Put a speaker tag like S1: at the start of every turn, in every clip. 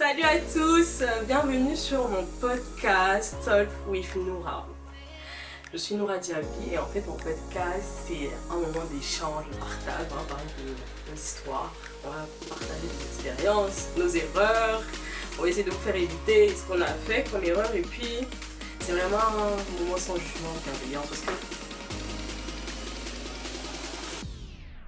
S1: Salut à tous, bienvenue sur mon podcast Talk with Noura. Je suis Noura Diaby et en fait mon podcast c'est un moment d'échange, de partage, on va parler de nos histoires, on va partager nos expériences, nos erreurs, on va essayer de vous faire éviter ce qu'on a fait comme erreur et puis c'est vraiment un moment sans jugement, bienveillant parce que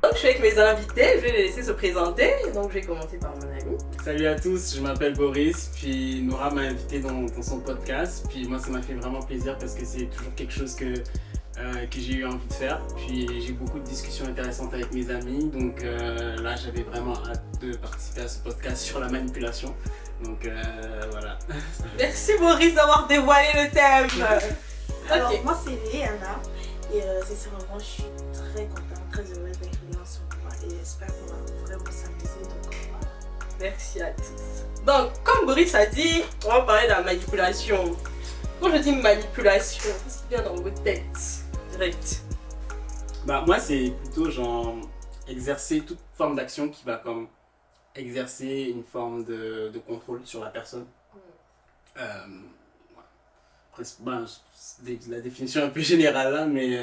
S1: donc je suis avec mes invités, je vais les laisser se présenter, donc je vais commencer par mon ami.
S2: Salut à tous, je m'appelle Boris, puis Noura m'a invité dans son podcast, puis moi ça m'a fait vraiment plaisir parce que c'est toujours quelque chose que j'ai eu envie de faire, puis j'ai beaucoup de discussions intéressantes avec mes amis, donc là j'avais vraiment hâte de participer à ce podcast sur la manipulation, donc voilà.
S1: Merci Boris d'avoir dévoilé le thème.
S3: Alors,
S1: Ok.
S3: moi c'est Léana et sincèrement je suis très contente, très heureuse d'être venue en ce moment et j'espère qu'on va vraiment s'amuser. Donc, voilà.
S1: Merci à tous. Donc, comme Boris a dit, on va parler de la manipulation. Quand je dis manipulation, qu'est-ce qui vient dans vos têtes direct?
S2: Bah moi c'est plutôt genre exercer toute forme d'action qui va comme exercer une forme de contrôle sur la personne. Après, la définition est un peu générale là, mais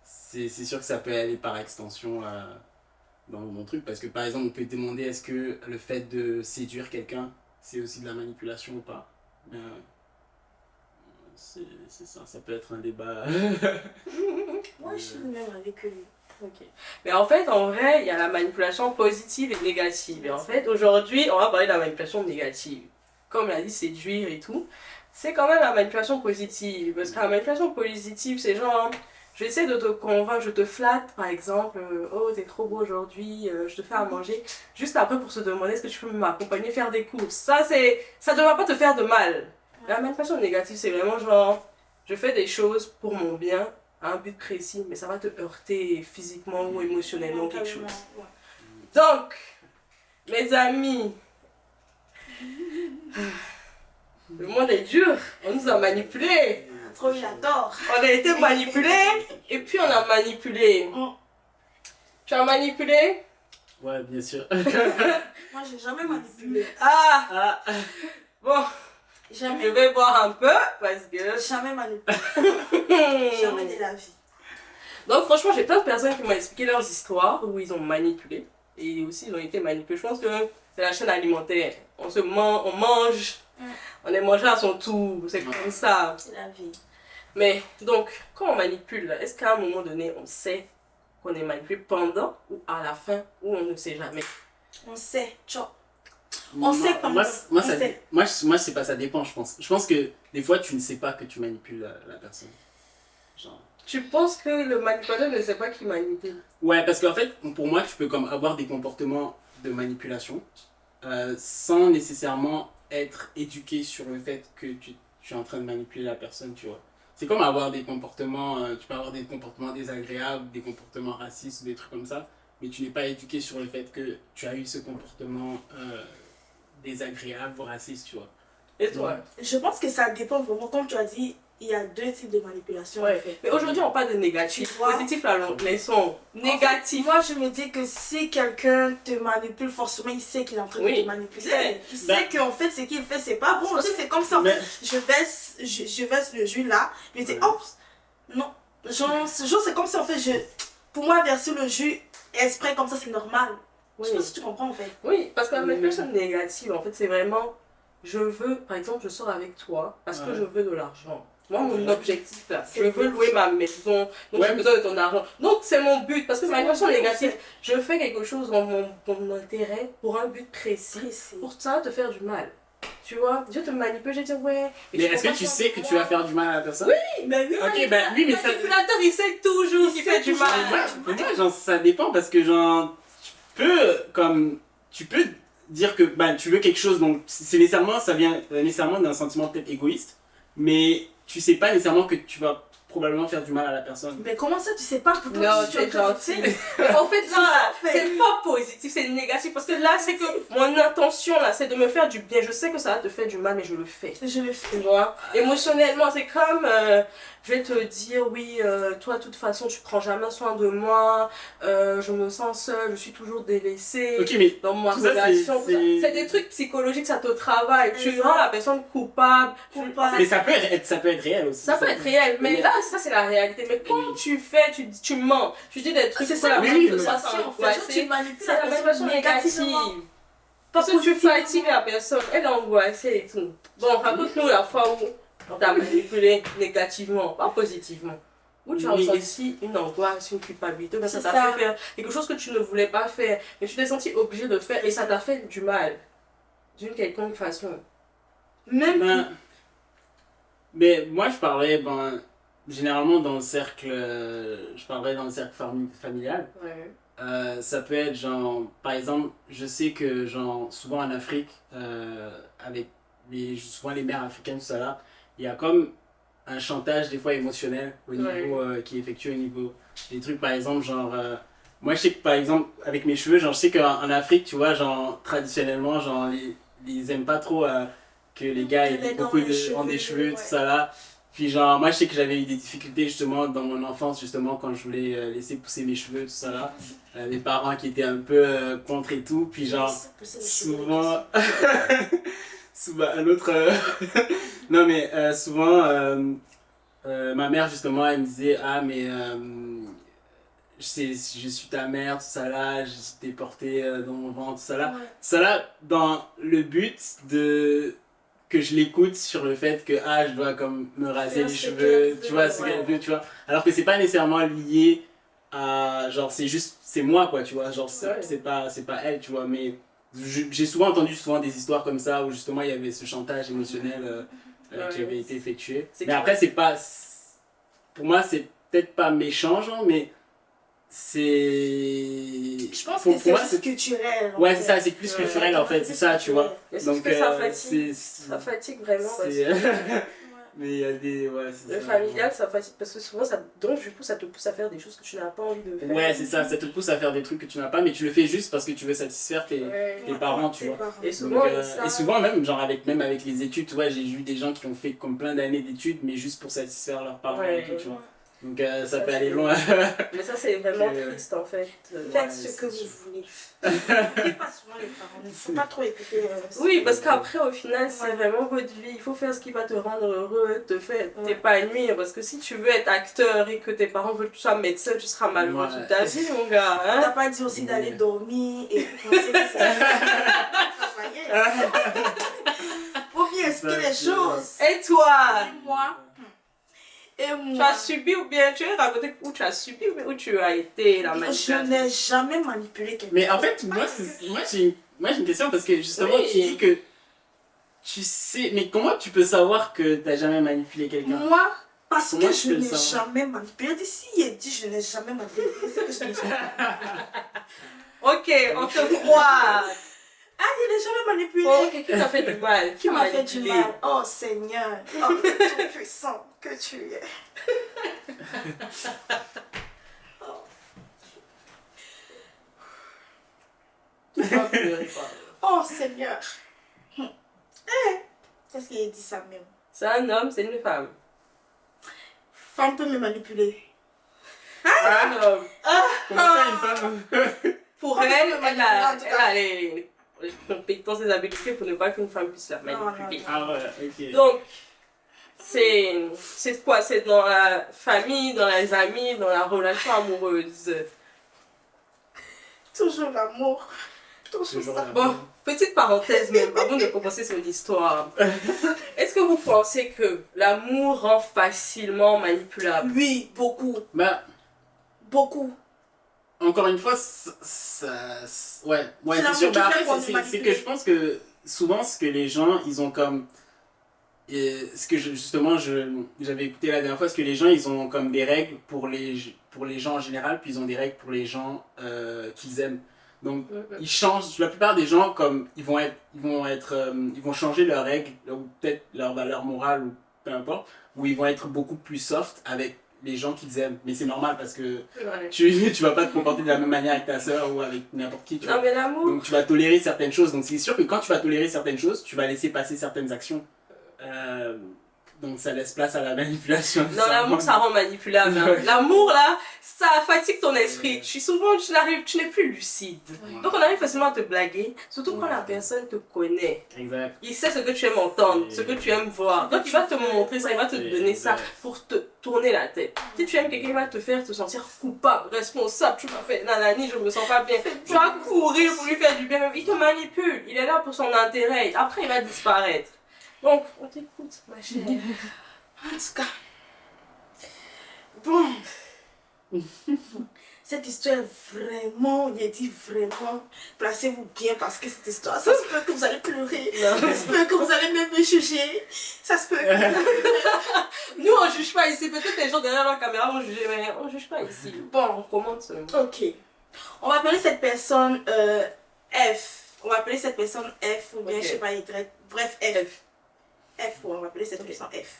S2: c'est sûr que ça peut aller par extension dans mon truc, parce que par exemple on peut demander est-ce que le fait de séduire quelqu'un c'est aussi de la manipulation ou pas. C'est ça peut être un débat.
S3: Moi je suis du même avis que lui.
S1: Ok. Mais en fait, en vrai, il y a la manipulation positive et négative. Et en fait, aujourd'hui, on va parler de la manipulation négative. Comme l'a dit, séduire et tout. C'est quand même la manipulation positive. Parce que la manipulation positive, c'est genre, je vais essayer de te convaincre, je te flatte, par exemple, oh, t'es trop beau aujourd'hui, je te fais à manger. Juste après, pour se demander, est-ce que tu peux m'accompagner faire des courses. Ça ne devrait pas te faire de mal. La manipulation négative, c'est vraiment genre, je fais des choses pour mon bien, à un but précis, mais ça va te heurter physiquement ou émotionnellement quelque chose.
S3: Ouais.
S1: Donc, mes amis, le monde est dur, on nous a manipulés,
S3: Trop j'adore.
S1: on a été manipulés, et puis on a manipulé. Tu as manipulé?
S2: Ouais, bien sûr.
S3: Moi j'ai jamais manipulé.
S1: Ah,
S2: Ah,
S1: bon, je
S3: Jamais.
S1: vais boire un peu, parce que...
S3: Jamais manipulé. Jamais de la vie.
S1: Donc franchement, j'ai plein de personnes qui m'ont expliqué leurs histoires où ils ont manipulé et aussi ils ont été manipulés. Je pense que c'est la chaîne alimentaire. On mange, on est mangé à son tour, c'est comme ça.
S3: C'est la vie.
S1: Mais donc, quand on manipule, est-ce qu'à un moment donné, on sait qu'on est manipulé pendant ou à la fin ou on ne sait jamais?
S3: On sait. Ciao.
S2: moi,
S3: sait comment.
S2: moi,
S3: On
S2: ça,
S3: sait.
S2: moi, c'est pas, ça dépend, je pense. Je pense que des fois, tu ne sais pas que tu manipules la personne. Genre...
S1: Tu penses que le manipulateur ne sait pas qu'il manipule?
S2: Ouais, parce qu'en fait, pour moi, tu peux comme avoir des comportements de manipulation sans nécessairement être éduqué sur le fait que tu es en train de manipuler la personne, tu vois. C'est comme avoir des comportements, tu peux avoir des comportements désagréables, des comportements racistes ou des trucs comme ça, mais tu n'es pas éduqué sur le fait que tu as eu ce comportement désagréable ou raciste, tu vois.
S1: Et toi?
S3: Je pense que ça dépend vraiment. Comme tu as dit, il y a deux types de manipulation.
S1: Ouais.
S3: En fait.
S1: Mais aujourd'hui, on parle de négatif.
S3: Tu vois?
S1: Positif, là, mais sont négatifs.
S3: Moi, je me dis que si quelqu'un te manipule, forcément, il sait qu'il est en train
S1: Oui.
S3: de te manipuler. Il
S2: Ben-
S3: sait qu'en fait, ce qu'il fait, c'est pas bon. Tu sais, c'est comme ça. En
S2: Mais-
S3: fait, je verse le jus là. Je me dis,
S2: Ouais.
S3: oh, non. Genre, c'est comme ça, en fait, pour moi, verser le jus exprès comme ça, c'est normal.
S1: Oui.
S3: Je sais pas si tu comprends, en fait.
S1: Oui, parce que la manipulation négative, en fait, c'est vraiment, je veux, par exemple, je sors avec toi parce que
S2: Ouais.
S1: je veux de l'argent. Moi, mon
S2: Ouais.
S1: objectif, là,
S3: C'est
S1: je veux louer ma maison, donc
S2: Ouais.
S1: j'ai besoin de ton argent. Donc, c'est mon but, parce que
S3: C'est
S1: manipulation
S3: mon but,
S1: négative,
S3: en fait.
S1: je fais quelque chose dans mon intérêt pour un but précis,
S3: Précis.
S1: pour ça te faire du mal. Tu vois, je te manipule, je dis ouais.
S2: Mais est-ce que tu sais que tu vas faire du mal à la personne?
S1: Oui, mais oui.
S2: Ok, ben oui, mais ça...
S1: Le manipulateur, il sait toujours qu'il fait du mal.
S2: Pour moi, genre, ça dépend parce que genre, tu peux dire que bah, tu veux quelque chose, donc c'est nécessairement, ça vient nécessairement d'un sentiment peut-être égoïste, mais tu sais pas nécessairement que tu vas probablement faire du mal à la personne.
S3: Mais comment ça, tu sais pas pour toi
S1: Non,
S3: tu es
S1: c'est gentil. En fait,
S3: ça,
S1: là,
S3: en fait.
S1: c'est pas positif, c'est négatif. Parce que là, c'est que mon intention, là, c'est de me faire du bien. Je sais que ça va te faire du mal, mais je le fais.
S3: Je le fais.
S1: Tu vois, émotionnellement, c'est comme je vais te dire, oui, toi, de toute façon, tu prends jamais soin de moi, je me sens seule, je suis toujours délaissée.
S2: Ok, mais
S1: Dans ma
S2: tout ça,
S1: relation,
S2: c'est-
S1: c'est des trucs psychologiques, ça te travaille. Tu
S3: Exact.
S1: rends la personne coupable.
S3: Coupable.
S2: mais ça peut être réel aussi.
S1: Ça peut être réel, mais là, ça c'est la réalité. Mais quand tu fais, tu mens, tu dis des trucs
S3: C'est
S1: pour
S3: ça,
S1: la
S2: oui,
S1: personne,
S2: oui,
S1: ça,
S3: ça, en fait,
S1: ouais,
S3: genre, tu
S1: c'est
S3: manipules
S1: la manipulation négative. Parce que tu
S3: positivement.
S1: fatigues la personne, elle est angoissée et tout. Bon, raconte-nous la fois où on t'a manipulé négativement, pas positivement. Où tu as
S2: Oui.
S1: ressenti une angoisse, une culpabilité, mais ça
S3: C'est
S1: t'a
S3: ça.
S1: fait faire quelque chose que tu ne voulais pas faire, mais tu t'es senti obligé de faire et ça t'a fait du mal. D'une quelconque façon.
S3: Même
S2: Ben, mais moi, je parlais, généralement dans le cercle, je parlerais dans le cercle familial.
S1: Ouais.
S2: Ça peut être genre, par exemple, je sais que genre, souvent en Afrique, avec souvent les mères africaines, tout ça là, il y a comme un chantage des fois émotionnel au niveau, qui est effectué au niveau des trucs, par exemple, genre, moi je sais que par exemple, avec mes cheveux, genre, je sais qu'en Afrique, tu vois, genre, traditionnellement, genre, ils aiment pas trop que les gars
S3: Que
S2: aient
S3: les
S2: beaucoup
S3: dents, les
S2: ont des
S3: cheveux,
S2: cheveux, tout
S3: ouais.
S2: ça là. Puis genre, moi je sais que j'avais eu des difficultés justement dans mon enfance, justement quand je voulais laisser pousser mes cheveux, tout ça là. Mes parents qui étaient un peu contre et tout. Puis genre, souvent... souvent, un autre... non mais souvent, ma mère justement, elle me disait, ah mais je suis ta mère, tout ça là, je t'ai porté dans mon ventre, tout ça là.
S3: Ouais.
S2: Ça là, dans le but de que je l'écoute sur le fait que ah je dois comme me raser
S3: Faire
S2: les
S3: ce
S2: cheveux,
S3: qu'elle
S2: tu vois,
S3: veut,
S2: ce
S3: ouais.
S2: qu'elle veut, tu vois. Alors que c'est pas nécessairement lié à genre c'est juste c'est moi quoi, tu vois, genre
S1: Ouais.
S2: c'est pas elle, tu vois, mais j'ai souvent entendu des histoires comme ça où justement il y avait ce chantage émotionnel qui
S1: Ouais.
S2: avait été effectué.
S1: C'est
S2: Mais
S1: clair.
S2: après c'est pas pour moi c'est peut-être pas méchant genre mais c'est
S3: Je pense
S2: pour
S3: que c'est
S2: moi,
S3: juste culturel. en
S2: ouais
S3: fait.
S2: c'est ça, c'est plus
S1: Ouais.
S2: culturel en fait, c'est ça, tu vois.
S1: Mais c'est
S2: Donc
S1: parce que ça fatigue.
S2: c'est
S1: Ça fatigue vraiment. Parce
S2: c'est-
S1: que
S2: mais il y a des ouais c'est
S1: le
S2: ça.
S1: familial, ça fatigue parce que souvent, donc du coup, ça te pousse à faire des choses que tu n'as pas envie de faire.
S2: Ouais, c'est ça, ça te pousse à faire des trucs que tu n'as pas, mais tu le fais juste parce que tu veux satisfaire
S1: Ouais.
S2: tes parents, tu
S3: Tes
S2: vois.
S3: parents.
S1: Et
S2: Donc,
S1: souvent, ça...
S2: et souvent même, genre même avec les études, tu vois, j'ai vu des gens qui ont fait comme plein d'années d'études, mais juste pour satisfaire leurs parents
S1: Ouais.
S2: et tout, tu vois. Donc ça
S1: Ça,
S2: peut aller
S1: c'est-
S2: loin.
S1: Mais ça, c'est vraiment
S2: Ouais.
S1: triste en fait.
S3: Faites
S2: Ouais,
S3: ce
S2: c'est
S3: que
S2: sûr.
S3: vous voulez. N'écoutez pas souvent les parents. Il ne faut pas trop écouter.
S1: Oui, parce qu'après, au final, c'est
S3: Ouais.
S1: vraiment votre vie. Il faut faire ce qui va te rendre heureux, te faire
S3: Ouais.
S1: t'épanouir. Parce que si tu veux être acteur et que tes parents veulent que tu sois médecin, tu seras malheureux
S2: Ouais.
S1: toute ta vie, mon gars.
S3: On
S1: Hein?
S3: n'a pas dit aussi d'aller dormir et penser que c'est travailler. Faut bien expliquer les choses.
S1: Et toi,
S3: Et moi. Et
S1: tu
S3: moi.
S1: as subi ou bien tu as raconté où tu as subi ou bien où tu as été la
S3: Je
S1: manipulation?
S3: n'ai jamais manipulé quelqu'un.
S2: Mais en fait, moi j'ai une question parce que justement
S1: Oui.
S2: tu dis que tu sais, mais comment tu peux savoir que t'as jamais manipulé quelqu'un?
S3: Moi, parce
S2: Comment
S3: que
S2: tu
S3: je
S2: peux le
S3: n'ai
S2: savoir?
S3: jamais manipulé. D'ici, il dit je n'ai jamais manipulé. C'est que je n'ai jamais.
S1: Ok, on te croit.
S3: Ah, je n'ai jamais manipulé.
S1: Ok, qui t'a fait du mal?
S3: Qui m'a fait du
S1: manipulé?
S3: mal. Oh Seigneur, oh tout puissant que tu es.
S1: Tu vas pleurer, quoi.
S3: Oh Seigneur. Qu'est-ce qu'il dit ça même?
S1: C'est un homme, c'est une femme.
S3: Femme peut me manipuler.
S1: Un homme.
S2: Comment ça une femme?
S1: Pour
S3: Femme
S1: elle,
S3: peut me
S1: elle
S3: manipuler,
S1: a,
S3: en tout
S1: elle
S3: cas.
S1: a les compétences et les habiletés pour ne pas qu'une femme puisse la manipuler.
S3: non.
S2: Ah ouais, ok.
S1: Donc, c'est quoi? C'est dans la famille, dans les amis, dans la relation amoureuse.
S3: Toujours l'amour. Toujours
S2: Toujours
S3: ça.
S2: la
S1: Bon, petite parenthèse même, avant de commencer son histoire. Est-ce que vous pensez que l'amour rend facilement manipulable?
S3: Oui, beaucoup.
S2: Bah,
S3: Beaucoup.
S2: encore une fois, ouais,
S3: C'est
S2: c'est
S3: l'amour
S2: sûr.
S3: qui
S2: Bah,
S3: fait
S2: après,
S3: qu'on est
S2: c'est
S3: manipulé.
S2: que je pense que souvent, ce que les gens, ils ont comme. Et ce que justement, j'avais écouté la dernière fois, ce que les gens, ils ont comme des règles pour les gens en général, puis ils ont des règles pour les gens qu'ils aiment. Donc, ils changent. La plupart des gens, comme ils vont changer leurs règles, ou peut-être leur valeur morale, ou peu importe, ou ils vont être beaucoup plus soft avec les gens qu'ils aiment. Mais c'est normal parce que
S1: Ouais.
S2: tu vas pas te comporter de la même manière avec ta soeur ou avec n'importe qui. Tu vois.
S1: Non, mais l'amour.
S2: Donc tu vas tolérer certaines choses. Donc c'est sûr que quand tu vas tolérer certaines choses, tu vas laisser passer certaines actions. Donc ça laisse place à la manipulation.
S1: Non, l'amour, ça rend manipulable. Hein. L'amour, là, ça fatigue ton esprit. Tu n'es plus lucide.
S3: Ouais.
S1: Donc, on arrive facilement à te blaguer, surtout quand la personne te connaît.
S2: Exact.
S1: Il sait ce que tu aimes entendre, ce que tu aimes voir. Donc, il va te montrer ça, il va te donner ça pour te tourner la tête. Si tu aimes quelqu'un, il va te faire te sentir coupable, responsable. Tu m'as fait nanani, je me sens pas bien. Tu vas courir pour lui faire du bien. Il te manipule. Il est là pour son intérêt. Après, il va disparaître. Donc, on t'écoute, ma chère.
S3: En tout cas, bon, cette histoire est vraiment, il a dit vraiment, placez-vous bien parce que cette histoire, ça se peut que vous allez pleurer, ça se peut que vous allez même me juger, ça se peut que...
S1: Nous, on juge pas ici. Peut-être les gens derrière la caméra vont juger, mais on juge pas ici. Bon, on commente seulement.
S3: Ok, on va appeler cette personne F, on va appeler cette personne F ou bien
S1: Ok.
S3: je sais pas Y, bref F. F, ouais, on va appeler cette personne F.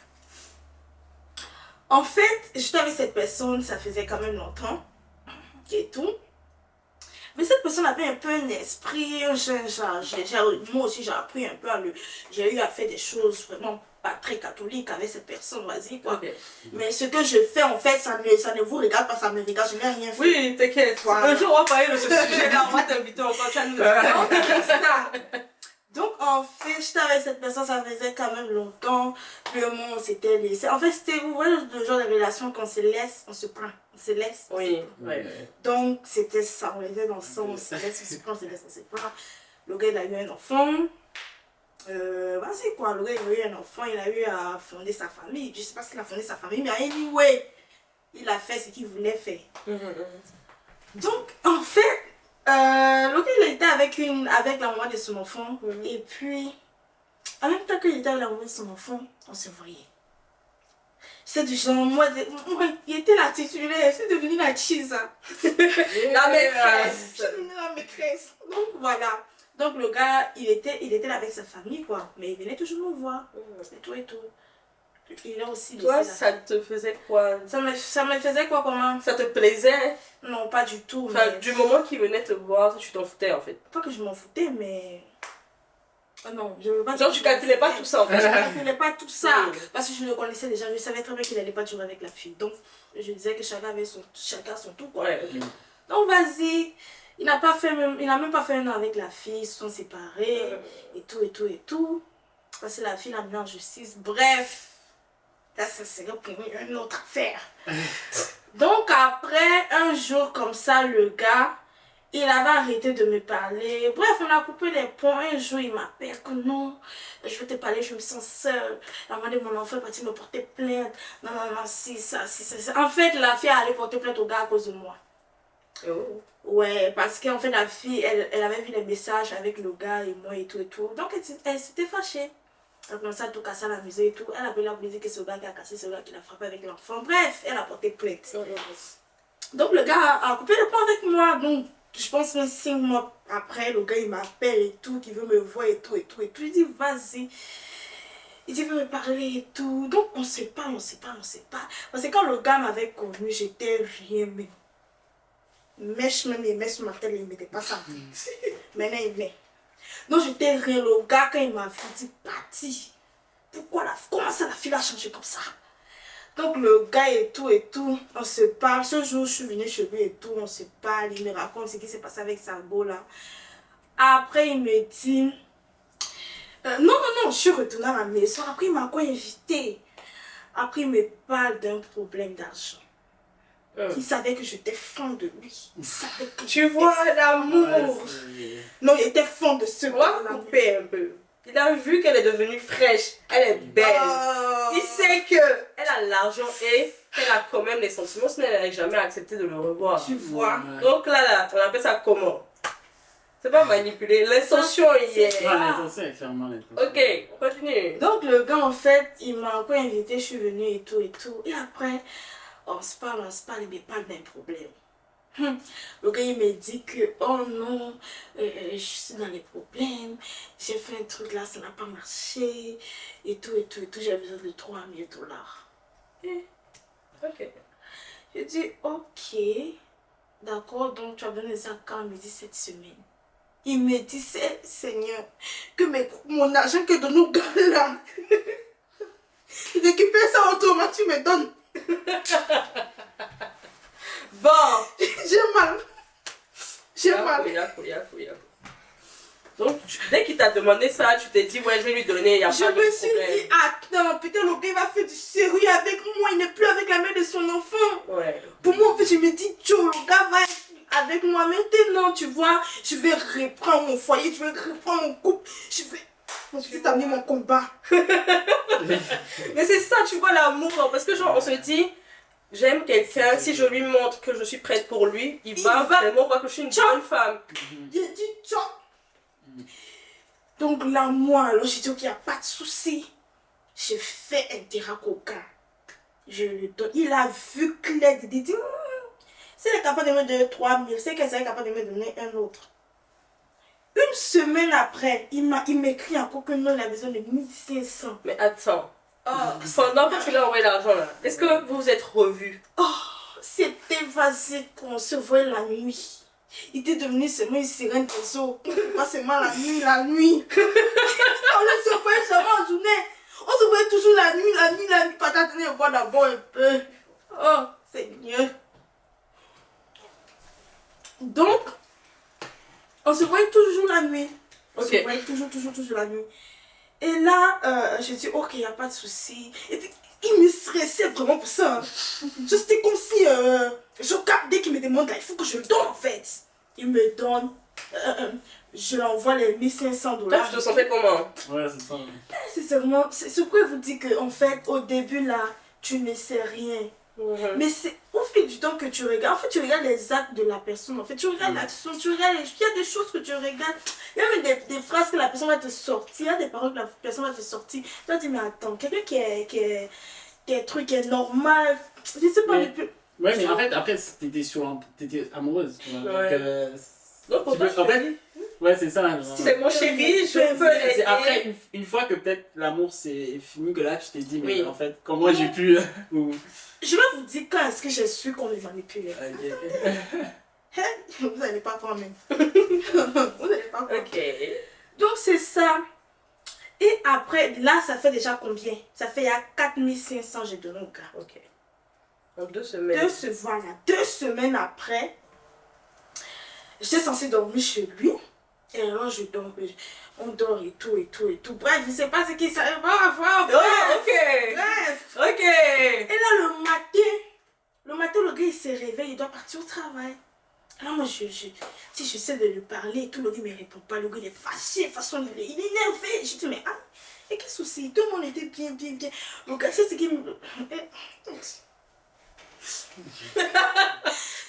S3: En fait, j'étais avec cette personne, ça faisait quand même longtemps et tout. Mais cette personne avait un peu un esprit, moi aussi j'ai appris un peu j'ai eu à faire des choses vraiment pas très catholiques avec cette personne, vas-y quoi.
S1: Ok.
S3: Mais ce que je fais en fait, ça ne vous regarde pas, ça me regarde, je n'ai rien fait.
S1: Oui, t'inquiète.
S3: Voilà.
S1: Un jour, on va parler de ce sujet-là. On va t'inviter encore. Tu vas nous expliquer.
S3: Ça. Donc en fait, j'étais avec cette personne, ça faisait quand même longtemps. Puis on s'était laissé. En fait, c'était, vous voyez, le genre de relation qu'on se laisse, on se prend. On se laisse. on se
S1: Oui,
S3: prend.
S1: ouais.
S3: Donc c'était ça, on était dans ça, on se laisse, on se prend, on se laisse, on se prend. Le gars, il a eu un enfant. Vas-y quoi, le gars, il a eu un enfant, il a eu à fonder sa famille. Je sais pas s'il a fondé sa famille, mais anyway, il a fait ce qu'il voulait faire. Donc, en fait, l'autre il était avec la maman de son enfant. Et puis, en même temps qu'il était avec la maman de son enfant, on se voyait. C'est du genre, moi, il était la titulaire, c'est devenu la cheese. La maîtresse. Je suis devenue la maîtresse. Donc, voilà. Donc, le gars, il était là avec sa famille, quoi. Mais il venait toujours me voir. Et tout et tout. Il a aussi laissé
S1: Toi,
S3: la-
S1: ça te faisait quoi?
S3: ça me faisait quoi, comment?
S1: Ça te plaisait?
S3: Non, pas du tout.
S1: Enfin,
S3: Mais...
S1: du moment qu'il venait te voir, tu t'en foutais en fait.
S3: Pas que je m'en foutais, mais... Oh non, je veux pas...
S1: Genre, tu calculais pas tout ça en
S3: Je
S1: fait.
S3: calculais pas tout ça.
S1: Oui.
S3: Parce que je le connaissais déjà. Je savais très bien qu'il n'allait pas durer avec la fille. Donc, je disais que chacun son tout, quoi.
S1: Ouais, ok.
S3: Donc, vas-y. Il n'a même pas fait un an avec la fille. Ils se sont séparés. Et tout, et tout, et tout. Parce que la fille l'a mis en justice. Bref. Là, ça serait pour une autre affaire. Donc, après, un jour comme ça, le gars... Il avait arrêté de me parler. Bref, on a coupé les ponts. Un jour, il m'appelle que non, je veux te parler, je me sens seule. La maman de mon enfant est partie me porter plainte. Non, non, non, si, ça. En fait, la fille allait porter plainte au gars à cause de moi.
S1: Oh.
S3: Ouais, parce qu'en fait, la fille, elle avait vu les messages avec le gars et moi et tout et tout. Donc, elle s'était fâchée. Elle a commencé à tout casser à la maison et tout. Elle a appelé la police que c'est le gars qui a cassé, c'est le gars qui l'a frappé avec l'enfant. Bref, elle a porté plainte. Donc, le gars a coupé le pont avec moi. Donc, je pense que 5 mois après, le gars il m'appelle et tout, qui veut me voir et tout et tout. Et puis il dit vas-y. Il dit il veut me parler et tout. Donc on se parle. Parce que quand le gars m'avait connu, j'étais rien mais. Mèche même les mèches sur ma tête, il ne mettait pas ça. Maintenant il est. Donc j'étais rien. Le gars quand il m'a vu, il dit parti. Comment ça la fille a changé comme ça? Donc le gars et tout, on se parle. Ce jour, je suis venue chez lui et tout, on se parle. Il me raconte ce qui s'est passé avec sa go là. Après, il me dit... non, je suis retournée à la maison. Après, il m'a encore invité. Après, il me parle d'un problème d'argent. Il savait que j'étais fan de lui. Il savait que
S1: Tu vois l'amour.
S3: non, il était fan de ce
S1: On va
S3: gars-là.
S1: couper un peu. Il a vu qu'elle est devenue fraîche, elle est belle. Il sait qu'elle a l'argent et qu'elle a quand même les sentiments, sinon elle n'aurait jamais accepté de le revoir.
S3: Tu vois.
S1: Donc là, on appelle ça comment? C'est pas manipuler, l'intention y est.
S2: Non, l'intention est clairement l'intention.
S1: Ok, on continue.
S3: Donc le gars en fait, il m'a encore invité, je suis venue et tout. Et après, on se parle, il me parle d'un problème. Le gars il me dit que oh non, je suis dans les problèmes, j'ai fait un truc là, ça n'a pas marché, et tout, j'ai besoin de $3 000.
S1: Ok.
S3: Je dis, ok, d'accord, donc tu as besoin de ça quand? Il me dit cette semaine. Il me dit, Seigneur, que mon argent que de nos gars là, récupère ça autrement, tu me donnes.
S1: Bon.
S3: J'ai mal. J'ai mal.
S1: Donc, dès qu'il t'a demandé ça, tu t'es dit, ouais, je vais lui donner, il n'y a pas de
S3: Je
S1: problème.
S3: me suis dit, attends, peut-être le gars va faire du sérieux avec moi, il n'est plus avec la mère de son enfant.
S1: Ouais.
S3: Pour moi, en fait, je me dis, Joe, le gars va être avec moi. Maintenant, tu vois, je vais reprendre mon foyer, je vais reprendre mon couple. Je vais t'amener mon combat.
S1: Mais c'est ça, tu vois, l'amour. Parce que, genre, on se dit, j'aime quelqu'un, si je lui montre que je suis prête pour lui, il va vraiment voir que je suis une bonne femme.
S3: J'ai dit, ciao. Donc là, moi, alors j'ai dit, ok, il n'y a pas de souci. J'ai fait un terrain coca. Je lui donne. Il a vu clair, il dit, si elle est capable de me donner 3000, c'est qu'elle serait capable de me donner un autre. Une semaine après, il m'écrit encore que non, il a besoin de 1500.
S1: Mais attends, pendant que tu lui as envoyé l'argent là, est-ce que vous vous êtes revus?
S3: Oh, c'était vasé qu'on se voyait la nuit. Il était devenu seulement une sirène des eaux. Pas seulement la nuit. On ne se voyait jamais en journée. On se voyait toujours la nuit. Pas t'attendre à voir d'abord un peu. Oh, Seigneur. Donc, on se voyait toujours la nuit. On se voyait toujours la nuit. Et là, je dis, ok, il n'y a pas de souci. Et puis, il me stressait vraiment pour ça. C'était comme si, dès qu'il me demande, là, il faut que je le donne en fait. Il me donne, je l'envoie les $1500.
S1: Toi, tu te sentais comment?
S2: Ouais, c'est ça.
S3: Sincèrement, c'est ce que vous dites qu'en fait, au début là, tu ne sais rien. Mais c'est au fil du temps que tu regardes. En fait, tu regardes les actes de la personne. En fait, tu regardes l'action, tu regardes. Il y a des choses que tu regardes. Il y a même des phrases que la personne va te sortir. Il y a des paroles que la personne va te sortir. Tu vas te dire, mais attends, quelqu'un qui est normal. Je sais pas,
S2: Ouais, mais en fait, après, t'étais amoureuse, tu vois.
S1: Ouais.
S2: Donc,
S1: Donc,
S2: en fait, ouais, c'est ça. Genre.
S1: C'est mon chéri, je peux l'aider.
S2: C'est après, une fois que peut-être l'amour c'est fini, que là, tu t'es dit, mais
S1: Oui.
S2: en fait, comment j'ai pu.
S3: Je vais vous dire quand est-ce que j'ai su qu'on me manipulait. Vous n'allez pas croire même. Vous n'allez pas croire.
S1: Ok.
S3: Donc c'est ça. Et après, là, ça fait déjà combien? Ça fait il y a 4500, j'ai donné au gars.
S1: Ok. En 2 semaines.
S3: 2 semaines après, j'étais censée dormir chez lui. Et alors je dors, on dort et tout. Bref, je ne sais pas ce qui s'arrive. Bref.
S1: Oh, ok.
S3: Bref.
S1: Ok.
S3: Et là, le matin, le gars, il se réveille, il doit partir au travail. Alors moi, si j'essaie de lui parler, tout le gars ne me répond pas. Le gars, il est fâché, de toute façon, il est énervé. Je dis, mais et quel souci? Tout le monde était bien. Le gars, c'est ce qui me...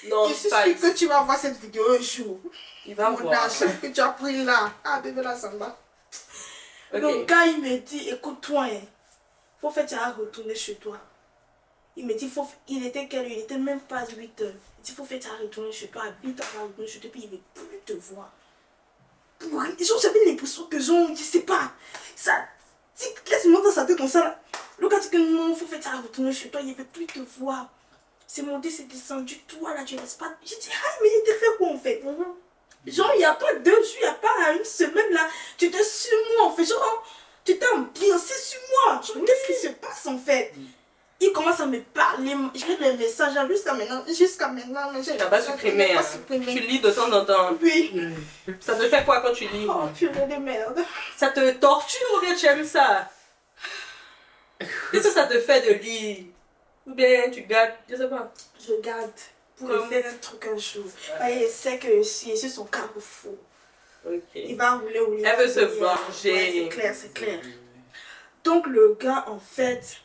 S1: Non,
S3: je suis sûre que tu vas voir cette vidéo un jour.
S1: Il va
S3: Mon
S1: voir.
S3: argent que tu as pris là. Ah, bébé, là, ça me va.
S1: Ok.
S3: Le gars, il me dit, écoute-toi, faut faire tu vas retourner chez toi. Il me dit, il était quelle heure? Il était même pas 8 heures. Il dit, faut faire tu vas retourner chez toi. Habite à retourner chez toi, puis il ne veut plus te voir. J'avais l'impression que je sais pas. Ça, laisse-moi dans sa tête comme ça. Là. Le gars dit que non, faut faire tu vas retourner chez toi, il ne veut plus te voir. C'est monté, c'est descendu, toi là, tu restes pas. J'ai dit, mais il t'a fait quoi en fait? Genre, il n'y a pas 2 jours, il n'y a pas une semaine là. Tu étais sur moi en fait. Genre, tu t'es ambiancé sur moi. Qu'est-ce qui se passe en fait? Il commence à me parler. Je lis les messages jusqu'à maintenant.
S1: T'as pas supprimé, hein. Tu lis de temps en temps.
S3: Oui.
S1: Ça te fait quoi quand tu lis?
S3: Oh, purée de merde.
S1: Ça te torture ou bien tu aimes ça? Qu'est-ce que ça te fait de lire? Ou bien tu gardes, je sais pas.
S3: Je garde pour lui faire un truc un jour. Il sait que je suis son carrefour.
S1: Ok.
S3: Il va rouler.
S1: Elle veut se venger.
S3: Ouais, c'est clair. Donc le gars, en fait,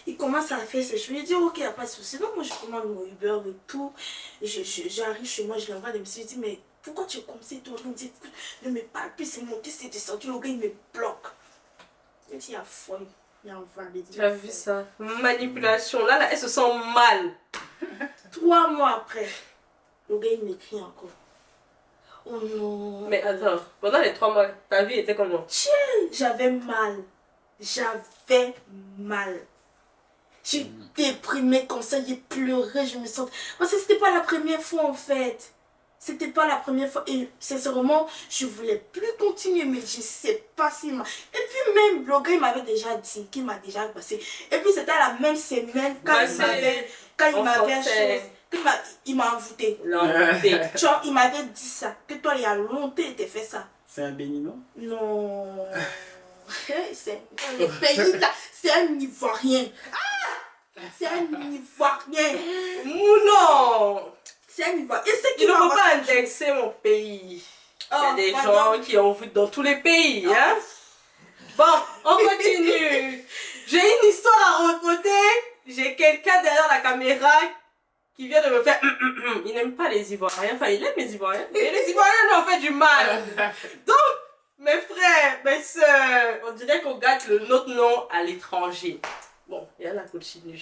S3: il commence à faire ses choses. Je lui dis, ok, il n'y a pas de souci. Donc moi, je commande mon Uber et tout. J'arrive chez moi, je lui envoie des messages. Je lui dis, mais pourquoi tu es comme ça? Il me dit, ne me parle plus, c'est monté, c'est descendu. Le gars, il me bloque. Il me dit, il y a folle.
S1: Tu as vu ça? Manipulation. Là, elle se sent mal.
S3: 3 mois après, le gars, il m'écrit encore. Oh non.
S1: Mais attends, pendant les 3 mois, ta vie était comment?
S3: J'avais mal. J'ai déprimé comme ça, j'ai pleuré, je me sens... Parce que c'était pas la première fois en fait. C'était pas la première fois. Et sincèrement, je voulais plus continuer, mais je sais pas s'il m'a... Et puis même, le gars, il m'avait déjà dit qu'il m'a déjà passé. Et puis c'était la même semaine quand il m'avait... Quand il m'avait... Il m'a envoûté. Tu vois, il m'avait dit ça. Que toi, il y a longtemps, il t'a fait ça.
S2: C'est un béninois?
S3: Non. C'est le pays là, c'est un Ivoirien. C'est un Ivoirien.
S1: Non.
S3: C'est un Ivoirien. Et c'est
S1: Il ne faut pas indexer mon pays. Il y a des gens qui ont vu dans tous les pays. Hein? Bon, on continue. J'ai une histoire à raconter. J'ai quelqu'un derrière la caméra qui vient de me faire... Il n'aime pas les Ivoiriens. Enfin, il aime les Ivoiriens. Et les Ivoiriens lui ont fait du mal. Donc, mes frères, mes soeurs, on dirait qu'on gâte notre nom à l'étranger. Bon, et elle a continué.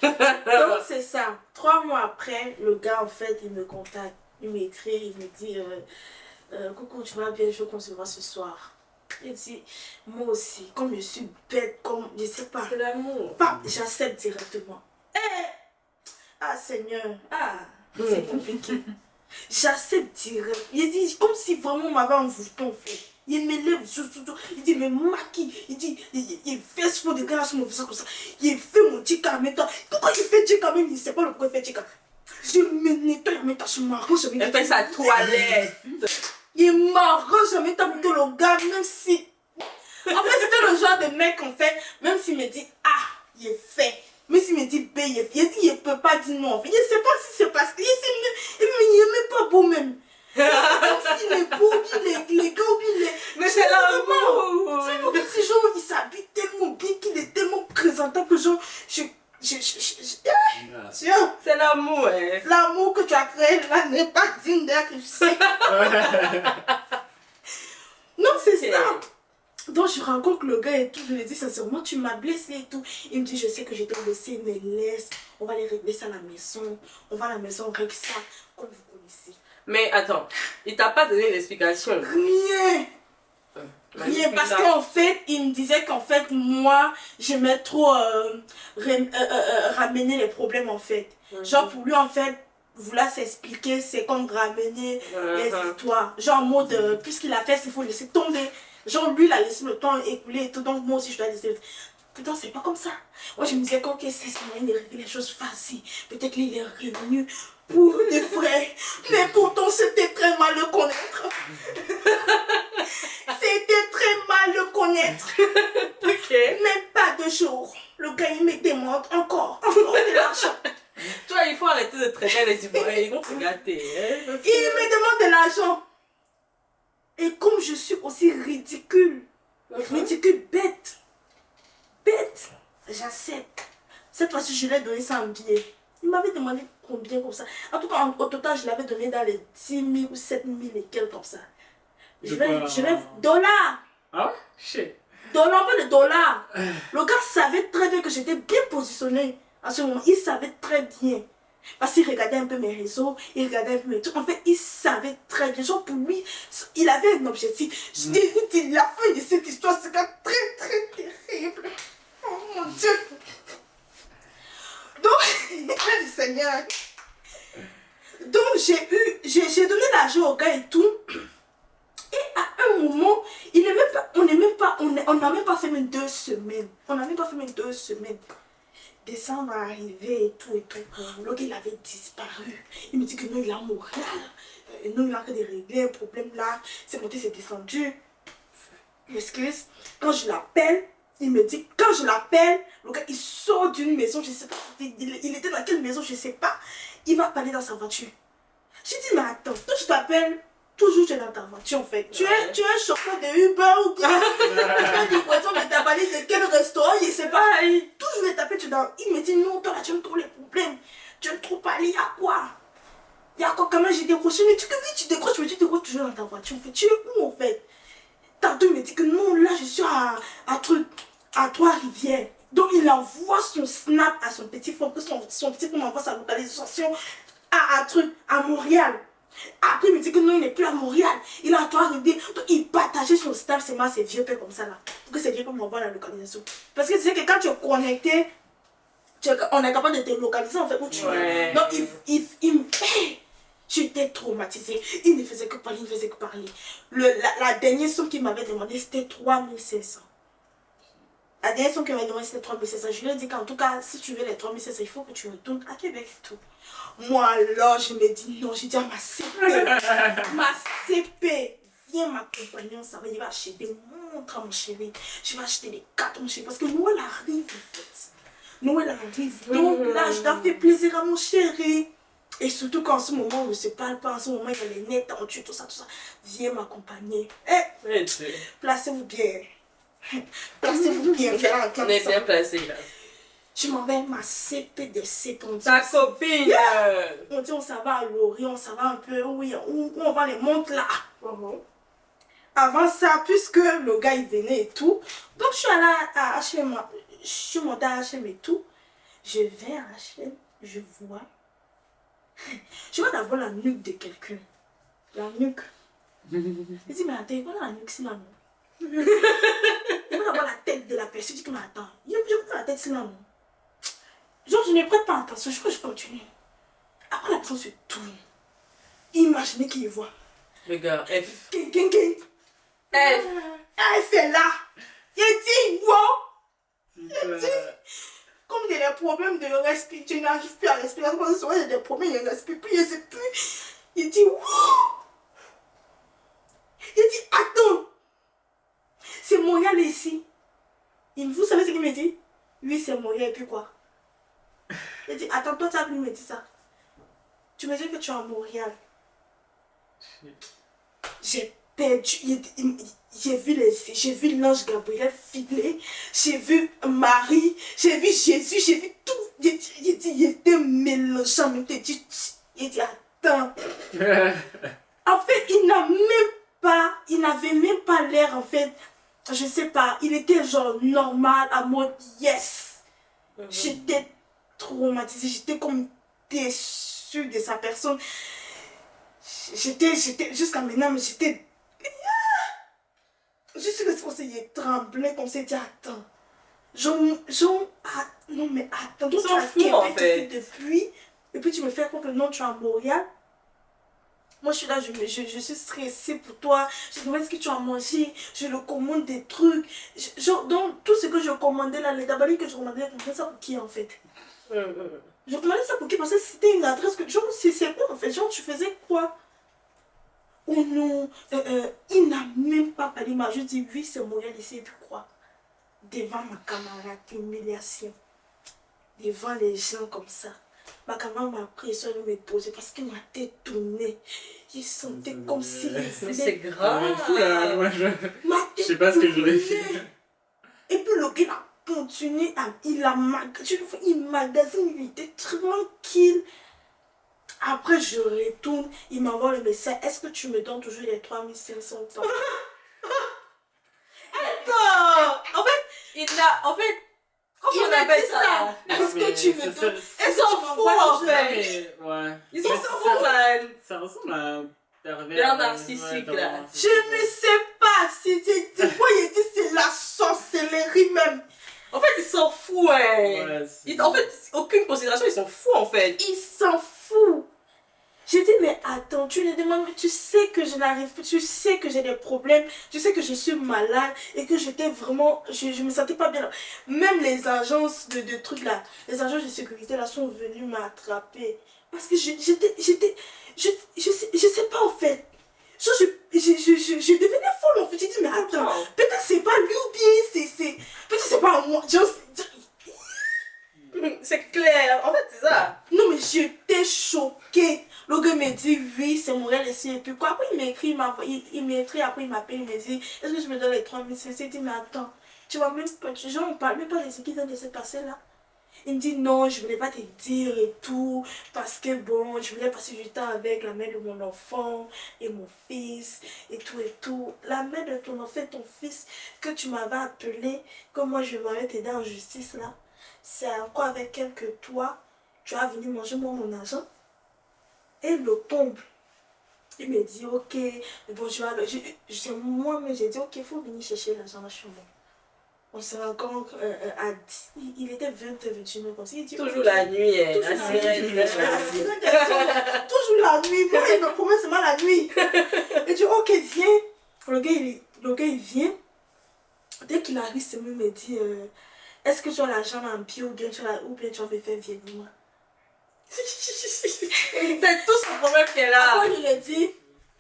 S3: Donc c'est ça. 3 mois après, le gars en fait, il me contacte. Il m'écrit, il me dit coucou, tu vas bien, je veux qu'on se voit ce soir. Il dit, moi aussi, comme je suis bête, comme je sais pas.
S1: C'est l'amour.
S3: J'accepte directement. Ah Seigneur, c'est compliqué. J'accepte direct. Il dit, comme si vraiment on m'avait envoûté en fait. Il me lève, il dit, mais Maki, il fait ce fond de gars sur mon visage comme ça. Il fait mon tika en même temps. Pourquoi il fait tika même, il ne sait pas le pourquoi il fait tika. Je me nettoie en même temps sur ma roche.
S1: Elle fait sa toilette.
S3: Il m'arrange en même temps pour le gars, même si... En fait, c'était le genre de mec, en fait, même s'il me dit A, il est fait. Même s'il me dit B, il est fait. Il dit, il ne peut pas dire non. En fait. Il ne sait pas si c'est parce qu'il n'est même pas beau même. Il est beau, il est gars, il est...
S1: Mais c'est l'amour.
S3: C'est pour que ces gens, il s'habille tellement bien, qu'il est tellement présentable que genre,
S1: c'est l'amour, hein.
S3: L'amour que tu as créé là n'est pas digne d'être, je sais. Non, c'est ça. Donc je rencontre le gars et tout, je lui dis sincèrement, tu m'as blessé et tout. Il me dit, je sais que je t'ai blessé, mais laisse, on va aller régler ça à la maison. On va à la maison, on règle ça, comme vous connaissez.
S1: Mais attends, il t'a pas donné l'explication.
S3: Rien. Rien, parce qu'en fait, il me disait qu'en fait, moi, j'aimais trop ramener les problèmes en fait. Genre pour lui en fait, vouloir s'expliquer, c'est comme ramener les histoires. Genre en mode, puisqu'il a fait, il faut laisser tomber. Genre lui, il a laissé le temps écouler et tout, donc moi aussi je dois laisser. Putain, c'est pas comme ça. Moi je me disais qu'ok, c'est moyen de régler les choses faciles. Peut-être qu'il est revenu pour des frères. Mais pourtant, c'était très mal le connaître. C'était très mal le connaître.
S1: Ok.
S3: Même pas 2 jours. Le gars, il me demande encore de l'argent.
S1: Toi, il faut arrêter de traiter les Ivoiriens, ils vont se gâter. Hein,
S3: il me demande de l'argent. Et comme je suis aussi ridicule, ridicule, bête, j'accepte. Cette fois-ci, je lui ai donné ça en billet. Il m'avait demandé combien comme ça. En tout cas, au total, je l'avais donné dans les 10 000 ou 7 000 et quelques comme ça. Je l'ai dollars.
S2: Ah ouais? Shit.
S3: Dollars, pas de dollars. Le gars savait très bien que j'étais bien positionnée. À ce moment, il savait très bien. Parce qu'il regardait un peu mes réseaux, il regardait un peu mes trucs. En fait, il savait très bien. Genre, pour lui, il avait un objectif. Je dis, la fin de cette histoire, c'est très, très terrible. Oh mon Dieu. Donc, Seigneur. Donc, j'ai donné l'argent au gars et tout. Et à un moment, on n'a même pas fait même 2 semaines. On n'a même pas fait même 2 semaines. Décembre va arriver et tout et tout. Le gars, il avait disparu. Il me dit que non, il a moral. Non, il a fait des régler un problème là. C'est monté, c'est descendu. Excuse. Quand je l'appelle, il me dit, quand je l'appelle, le gars, il sort d'une maison, je sais pas. Il était dans quelle maison, je sais pas. Il va parler dans sa voiture. J'ai dit, mais attends, toi, je t'appelle. Toujours tu es dans ta voiture en fait. Tu es chauffeur de Uber ou bien tu fais des poissons, mais t'as parlé de quel restaurant, je sais pas. Toujours je t'appelle, il me dit non, toi là tu aimes trop les problèmes. Tu aimes trop parler, il y a quoi? Il y a quoi quand même j'ai décroché, mais tu décroches, mais tu décroches toujours dans ta voiture en fait. Tu es où en fait? Tantôt il me dit que non, là je suis à Trois-Rivières. Donc il envoie son snap à son petit frère, que son petit frère m'envoie sa localisation à Montréal. Après, il me dit que non, il n'est plus à Montréal. Il est à Trois-Rivières. Donc, il partageait son snap. tape seulement ces vieux pères comme ça là. Pour que ces vieux pères m'envoient la localisation. Parce que tu sais que quand tu es connecté, on est capable de te localiser en fait où tu es. Donc j'étais traumatisée. Il ne faisait que parler, il ne faisait que parler. La dernière somme qu'il m'avait demandé, c'était 3500. La dernière somme qu'il m'avait demandé, c'était 3500. Je lui ai dit qu'en tout cas, si tu veux les 3500, il faut que tu retournes à Québec et tout. Moi alors, je me dis non, j'ai dit à ma CP, ma CP, viens m'accompagner, on s'en va, il va acheter des montres à mon chéri. Je vais acheter des cartes à mon chéri. Parce que Noël arrive en fait. Noël arrive. Donc là, je dois faire plaisir à mon chéri. Et surtout qu'en ce moment, on ne se parle pas, en ce moment, il y a les nets tendus, tout ça, tout ça. Viens m'accompagner. Placez-vous bien. Placez-vous bien.
S1: On est bien placé là.
S3: Je m'en vais ma CP des CP.
S1: Ta copine.
S3: On dit on s'en va à Lori, on s'en va un peu, oui, où on va les montres là. Avant ça, puisque le gars il venait et tout, donc je suis allée à H&M, je suis montée à H&M et tout. Je vais à H&M, je vois d'abord la nuque de quelqu'un. La nuque. Je dis, mais attends, il voit la nuque, c'est là, non? Il voit d'abord la tête de la personne. Je dis, mais attends, il voit la tête, c'est là, non? Genre, je ne prête pas attention, je continue. Après, la personne se tourne. Imaginez qu'il voit.
S1: Le gars, F.
S3: F. F est là. Il dit, wow. Comme il y a des problèmes de respirer, tu n'arrives plus à respirer. Souvent, il y a des problèmes, il ne respire plus, il ne sait plus. Il dit, wow. Il dit, attends. C'est Montréal ici. Vous savez ce qu'il me dit? Oui, c'est Montréal, et puis quoi? Il dit, attends, toi, tu as venu me dire ça. Tu me dis que tu es à Montréal. J'ai perdu. J'ai vu l'ange Gabriel filer. J'ai vu Marie. J'ai vu Jésus. J'ai vu tout. Il était mélangeant. Il dit, attends. En fait, il n'avait même pas l'air, en fait. Je sais pas. Il était genre normal, à mode yes. J'étais traumatisée. J'étais comme déçue de sa personne. J'étais jusqu'à maintenant, mais j'étais. Je suis restée, il tremblait comme ça, il dit attends. Non mais attends, donc tu as Québec
S1: en fait.
S3: depuis, et puis tu me fais croire que non, tu es à Montréal. Moi je suis là, je suis stressée pour toi, je demande ce que tu as mangé, je le commande des trucs. Donc tout ce que je commandais là, les tabalis que je commandais, je commandais ça pour qui en fait? Je commandais ça pour qui? Parce que c'était une adresse que, genre, c'est quoi en fait? Genre, tu faisais quoi? Oh non, il n'a même pas parlé, il m'a juste dit oui, c'est Montréal ici, et puis quoi? Devant ma camarade, humiliation. Devant les gens comme ça. Ma camarade m'a pris sur me poser parce qu'il m'a tournée. Il sentait comme s'il
S1: Mais c'est grave.
S2: Je sais pas ce que j'aurais fait.
S3: Et puis le gars a continué, il magasine, il était tranquille. Après, je retourne, il m'envoie le message. Est-ce que tu me donnes toujours les 3500 ans?
S1: Attends! En fait, comment on appelle ça?
S3: Est-ce que tu me donnes?
S1: Ils s'en foutent en fait!
S2: Ouais.
S1: Ils s'en foutent, man!
S2: Ça ressemble à un
S1: pervers narcissique là.
S3: Je ne sais pas si quoi il dit, c'est la sorcellerie même.
S1: En fait, ils s'en foutent, ouais. En fait, aucune considération, ils s'en foutent en fait.
S3: Ils s'en foutent. J'ai dit, mais attends, tu les demandes, mais tu sais que je n'arrive plus, tu sais que j'ai des problèmes, tu sais que je suis malade et que j'étais vraiment, je me sentais pas bien. Même les agences de trucs là, les agences de sécurité là sont venus m'attraper. Parce que je sais pas en fait. Genre, je devenais folle en fait. J'ai dit, mais attends, peut-être c'est pas lui ou bien peut-être c'est pas moi.
S1: C'est clair, en fait c'est ça.
S3: Non mais j'étais choquée. Le gars me dit oui c'est Montréal ici et puis quoi. Après il m'écrit, il m'écrit, après il m'appelle, il me dit est-ce que je me donne les 3500? Il dit mais attends, tu vois même pas, genre on parle même pas de ce qui vient de se passer là. Il me dit non je voulais pas te dire et tout parce que bon je voulais passer du temps avec la mère de mon enfant et mon fils et tout. La mère de ton enfant et ton fils que tu m'avais appelé, que moi je m'avais t'aider en justice là. C'est encore avec elle que toi, tu as venu manger mon argent. Et le comble. Il me dit, ok, bon, moi, mais j'ai dit, ok, il faut venir chercher l'argent chez moi. On se rencontre à 10, il était 20h21 comme ça. Il dit,
S1: Toujours
S3: ok.
S1: la nuit,
S3: Toujours
S1: la
S3: la
S1: sirène.
S3: nuit. Toujours la nuit. Moi, il me promet seulement la nuit. Il dit, ok, viens. Le gars, il vient. Dès qu'il arrive, c'est lui me dit, est-ce que tu as l'argent en pied ou bien tu vas me faire venir moi.
S1: C'est tout son problème qui est là.
S3: Après, il a dit,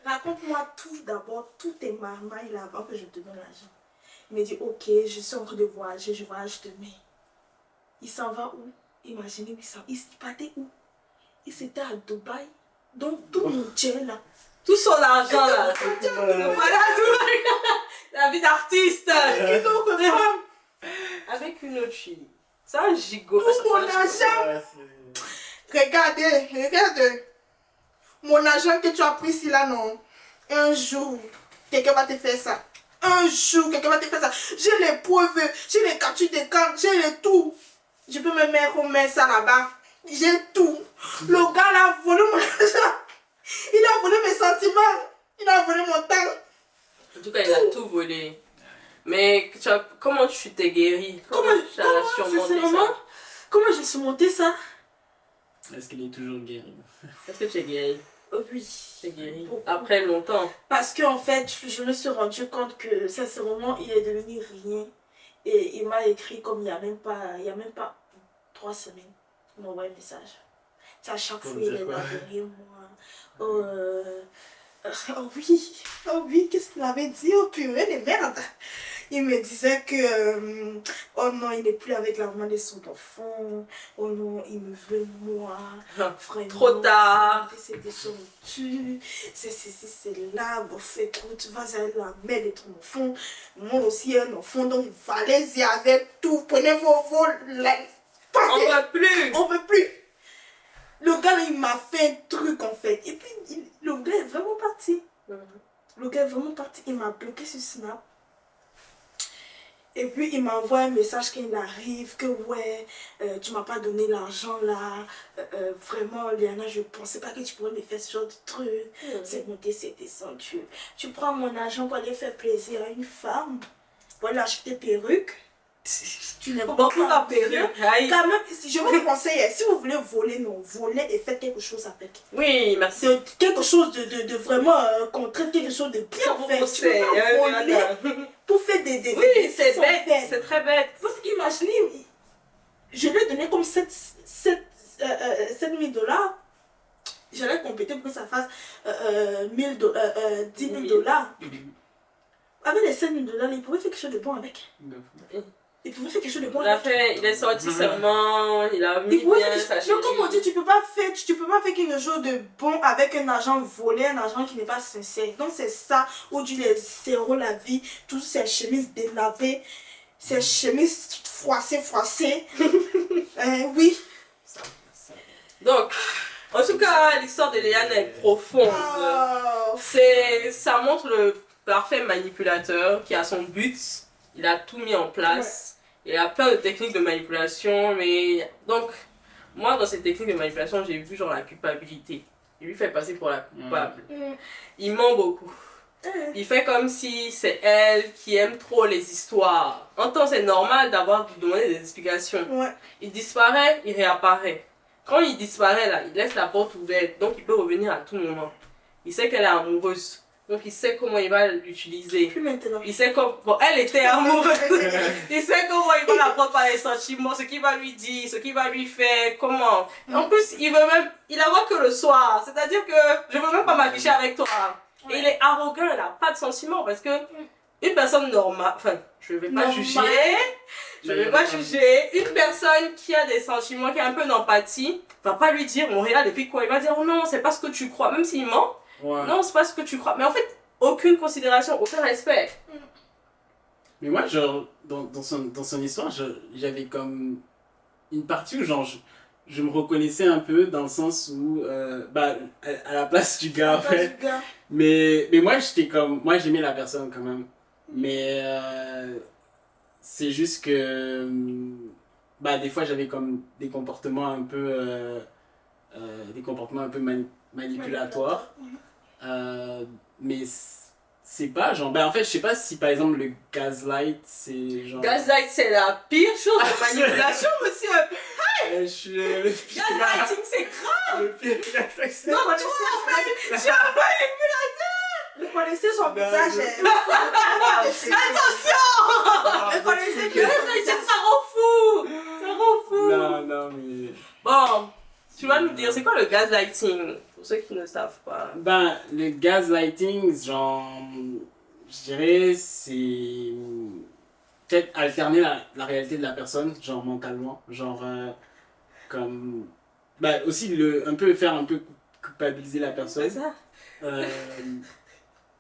S3: raconte-moi tout d'abord, tous tes marmailles là avant que je te donne l'argent. Il me dit, ok, je suis en train de voyager, je voyage demain. Il s'en va où? Imaginez, il partait où? Il s'était à Dubaï. Donc, tout mon Dieu là.
S1: Tout son argent là.
S3: Voilà,
S1: La vie d'artiste.
S3: avec une autre femme.
S1: Avec une autre fille. C'est un gigot.
S3: Tout mon argent. Regarde. Mon argent que tu as pris ici là, non. Un jour, quelqu'un va te faire ça. Un jour, quelqu'un va te faire ça. J'ai les preuves, j'ai les captures d'écran, j'ai les tout. Je peux me mettre au main ça là-bas. J'ai tout. Le gars là a volé mon argent. Il a volé mes sentiments. Il a volé mon temps.
S1: En tout cas, il a tout volé. Mais comment tu t'es guéri? Comment tu as surmonté ça?
S3: Comment j'ai surmonté ça?
S2: Est-ce qu'il est toujours guéri?
S1: Est-ce que tu es guéri?
S3: Oui.
S1: Tu es guéri. Après longtemps.
S3: Parce qu'en fait, je me suis rendu compte que sincèrement, il est devenu rien. Et il m'a écrit comme il n'y a même pas 3 semaines. Il m'a envoyé un message. À chaque fois, il est là derrière moi. Oh oui, qu'est-ce qu'il avait dit? Oh purée de merde! Il me disait que, oh non, il n'est plus avec la maman de son enfant. Oh non, il me veut moi. Vraiment,
S1: Trop tard.
S3: C'est descendu. C'est là. Bon, écoute, vas à la mère de ton enfant. Moi aussi, un enfant. Donc, valez-y avec tout. Prenez vos vols.
S1: On ne veut plus.
S3: On veut plus. Le gars, là, il m'a fait un truc en fait. Et puis, le gars est vraiment parti. Le gars est vraiment parti. Il m'a bloqué sur Snap. Et puis, il m'a envoyé un message quand il arrive que ouais, tu m'as pas donné l'argent là. Vraiment, Liana, je pensais pas que tu pourrais me faire ce genre de truc. C'est monté, c'est descendu. Tu prends mon argent pour aller faire plaisir à une femme. Pour aller acheter perruque. Tu n'es pas
S1: la perruque.
S3: Quand même, je vous conseille, si vous voulez voler, non, volez et faites quelque chose avec.
S1: Oui, merci.
S3: C'est quelque chose de vraiment concret, quelque chose de bien fait. Tu peux pas voler pour faire des
S1: oui, c'est bête, c'est très bête.
S3: Parce qu'imaginez, je lui ai donné comme 7 000 $. J'allais compléter pour que ça fasse 10 000 $. Avec les 5 000 $, il pouvait faire quelque chose de bon avec. Il pouvait faire quelque chose de bon.
S1: Il est sorti seulement, il a mis bien sa chérie.
S3: Mais comme on dit, tu peux pas faire quelque chose de bon avec un argent volé, un argent qui n'est pas sincère. Donc c'est ça où tu les zéro la vie, toutes ces chemises délavées, ces chemises froissées. Oui.
S1: Donc, en tout cas, l'histoire de Léane est profonde. Ça montre le parfait manipulateur qui a son but. Il a tout mis en place. Ouais. Il a plein de techniques de manipulation. Mais donc, moi, dans ces techniques de manipulation, j'ai vu genre la culpabilité. Il lui fait passer pour la coupable. Il ment beaucoup. Il fait comme si c'est elle qui aime trop les histoires. En temps, c'est normal d'avoir demandé des explications. Ouais. Il disparaît, il réapparaît. Quand il disparaît, là, il laisse la porte ouverte. Donc, il peut revenir à tout moment. Il sait qu'elle est amoureuse. Donc il sait comment il va l'utiliser.
S3: Plus maintenant.
S1: Il sait comment... Bon, elle était amoureuse. Il sait comment il va la prendre par les sentiments, ce qu'il va lui dire, ce qu'il va lui faire, comment. En plus, il la voit que le soir. C'est-à-dire que je veux même pas m'afficher avec toi. Ouais. Et il est arrogant, il n'a pas de sentiments parce que une personne normale... Enfin, je ne vais pas juger. Je ne vais pas juger. Une personne qui a des sentiments, qui a un peu d'empathie, va pas lui dire, on regarde depuis quoi. Il va dire, oh non, c'est pas ce que tu crois. Même s'il ment. Ouais. Non, c'est pas ce que tu crois. Mais en fait, aucune considération, aucun respect.
S2: Mais moi, genre, dans son histoire, j'avais comme une partie où genre, je me reconnaissais un peu dans le sens où, à la place du gars, en fait. Mais moi, moi, j'aimais la personne quand même. Mais c'est juste que, des fois, j'avais comme des comportements un peu manipulatoires. Mais c'est pas genre. Ben en fait, je sais pas si par exemple le gaslight, c'est genre.
S1: Gaslight, c'est la pire chose de manipulation, monsieur.
S2: Je suis le pire.
S1: Gaslighting, c'est grave.
S2: Le pire gaslight, c'est.
S3: Non, vous connaissez son visage.
S1: Attention.
S3: Vous connaissez que
S1: Gaslighting, ça rend fou. Ça rend fou.
S2: Non, non, mais.
S1: Bon, tu vas nous dire, c'est quoi le gaslighting? Pour ceux qui ne savent pas.
S2: Ben, le gaslighting, genre, je dirais, c'est peut-être alterner la réalité de la personne, genre mentalement, genre, comme, ben, aussi un peu faire un peu culpabiliser la personne.
S1: C'est ça.
S2: Euh,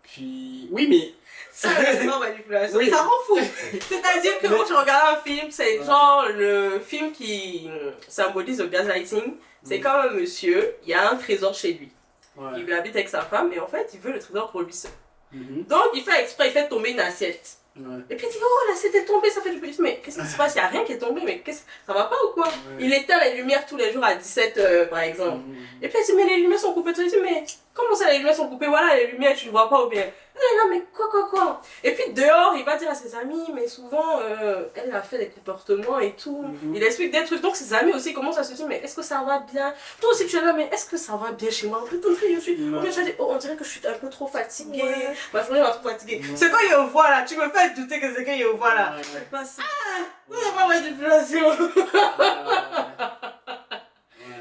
S2: Puis, oui, mais.
S1: Ça, c'est pas manipulation.
S2: Oui.
S1: Ça rend fou. C'est-à-dire que quand tu regardes un film, c'est genre le film qui symbolise le gaslighting. C'est comme un monsieur, il y a un trésor chez lui.
S2: Ouais.
S1: Il habite avec sa femme et en fait, il veut le trésor pour lui seul.
S2: Mhm.
S1: Donc, il fait exprès, il fait tomber une assiette.
S2: Ouais.
S1: Et puis il dit, oh, l'assiette est tombée, ça fait du bruit. Mais qu'est-ce qui se passe? Il n'y a rien qui est tombé, mais ça va pas ou quoi? Il éteint les lumières tous les jours à 17h, par exemple.
S2: Mhm.
S1: Et puis elle dit, mais les lumières sont coupées. Tu dis, mais comment ça, les lumières sont coupées? Voilà, les lumières, tu ne vois pas ou bien. Non, mais quoi? Et puis dehors, il va dire à ses amis, mais souvent, elle a fait des comportements et tout.
S2: Mhm.
S1: Il explique des trucs. Donc ses amis aussi commencent à se dire, mais est-ce que ça va bien? Toi aussi, tu es là, mais est-ce que ça va bien chez moi? En plus, je suis.
S2: Non.
S1: Ou bien tu vas dire, oh, on dirait que je suis un peu trop fatiguée.
S3: Ouais.
S1: Ma journée va trop fatiguée. C'est quand il me voit là, tu me fais douter que c'est quand il me voit là.
S2: Ouais.
S3: pas ça.
S1: Non, c'est pas manipulation.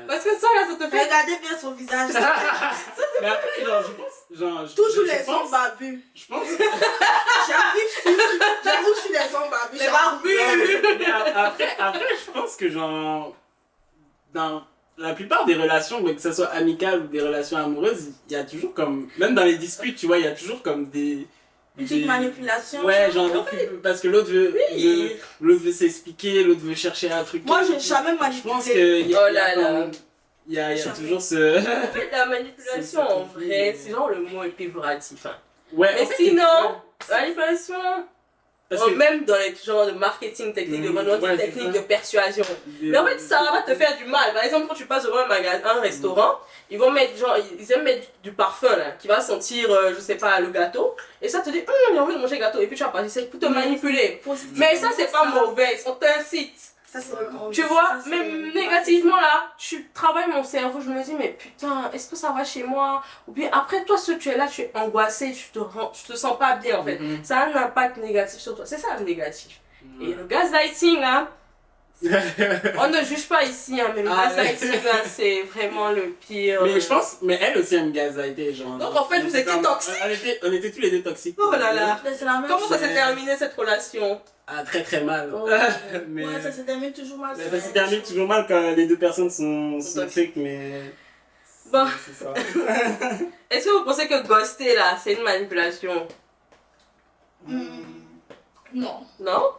S1: Parce que ça là, ça te fait.
S3: Regardez bien son visage.
S2: Mais après, genre, je pense. Genre,
S3: Toujours
S2: je
S3: les
S2: pense-
S3: sons barbus.
S2: Je pense.
S3: J'avoue, je suis les sons barbus.
S1: Les barbus.
S2: Mais après, je pense que genre, dans la plupart des relations, que ce soit amicales ou des relations amoureuses, il y a toujours comme, même dans les disputes, tu vois, il y a toujours comme des...
S3: Petite manipulation.
S2: Ouais, genre, parce que l'autre veut,
S1: Oui.
S2: l'autre veut s'expliquer, l'autre veut chercher un truc.
S3: Moi, je n'ai jamais
S2: Je
S3: manipulé.
S2: pense que il y a,
S1: Oh là là.
S2: il y a
S3: Jamais.
S2: toujours ce...
S1: En fait, la manipulation,
S2: C'est ça
S1: en
S2: qu'on
S1: vrai,
S2: fait.
S1: c'est genre le mot est péjoratif. Hein.
S2: Ouais,
S1: Mais
S2: en fait,
S1: sinon, manipulation,
S2: parce que...
S1: même dans les genres de marketing technique, de marketing
S2: Ouais, c'est
S1: technique,
S2: ça.
S1: de persuasion. Mais en fait, ça va te faire du mal. Par exemple, quand tu passes devant un magasin, un restaurant, ils vont mettre, genre, ils aiment mettre du parfum là, qui va sentir, je sais pas, le gâteau. Et ça te dit, j'ai envie de manger le gâteau. Et puis tu vas passer, c'est pour te manipuler. Mais ça, c'est pas mauvais, on t'incite.
S3: Ça, c'est le grand.
S1: Tu vois,
S3: Ça, c'est
S1: même
S3: le-
S1: négativement là, je travaille mon cerveau, je me dis, mais putain, est-ce que ça va chez moi? Ou bien après, toi, ce que tu es là, tu es angoissé, tu te sens pas bien en fait.
S2: Mhm.
S1: Ça a un impact négatif sur toi. C'est ça le négatif. Et le gaslighting là, on ne juge pas ici, hein, mais le
S2: Ah,
S1: gaslighting là, c'est vraiment le pire.
S2: Mais je pense, mais elle aussi aime gaslighter, genre.
S1: Donc, en fait, vous étiez
S2: Comme-
S1: toxiques.
S2: on était tous les deux toxiques.
S1: Oh là là.
S3: C'est la même
S1: Comment ça
S3: chose.
S1: s'est terminé cette relation?
S2: Ah, très très mal.
S1: Oh.
S2: mais
S3: Ouais, ça se termine toujours mal.
S2: ça se termine toujours mal quand les deux personnes sont
S1: Toxiques.
S2: trucs, mais.
S1: Bon.
S2: C'est ça.
S1: Est-ce que vous pensez que ghoster là, c'est une manipulation?
S3: Non.
S1: Non?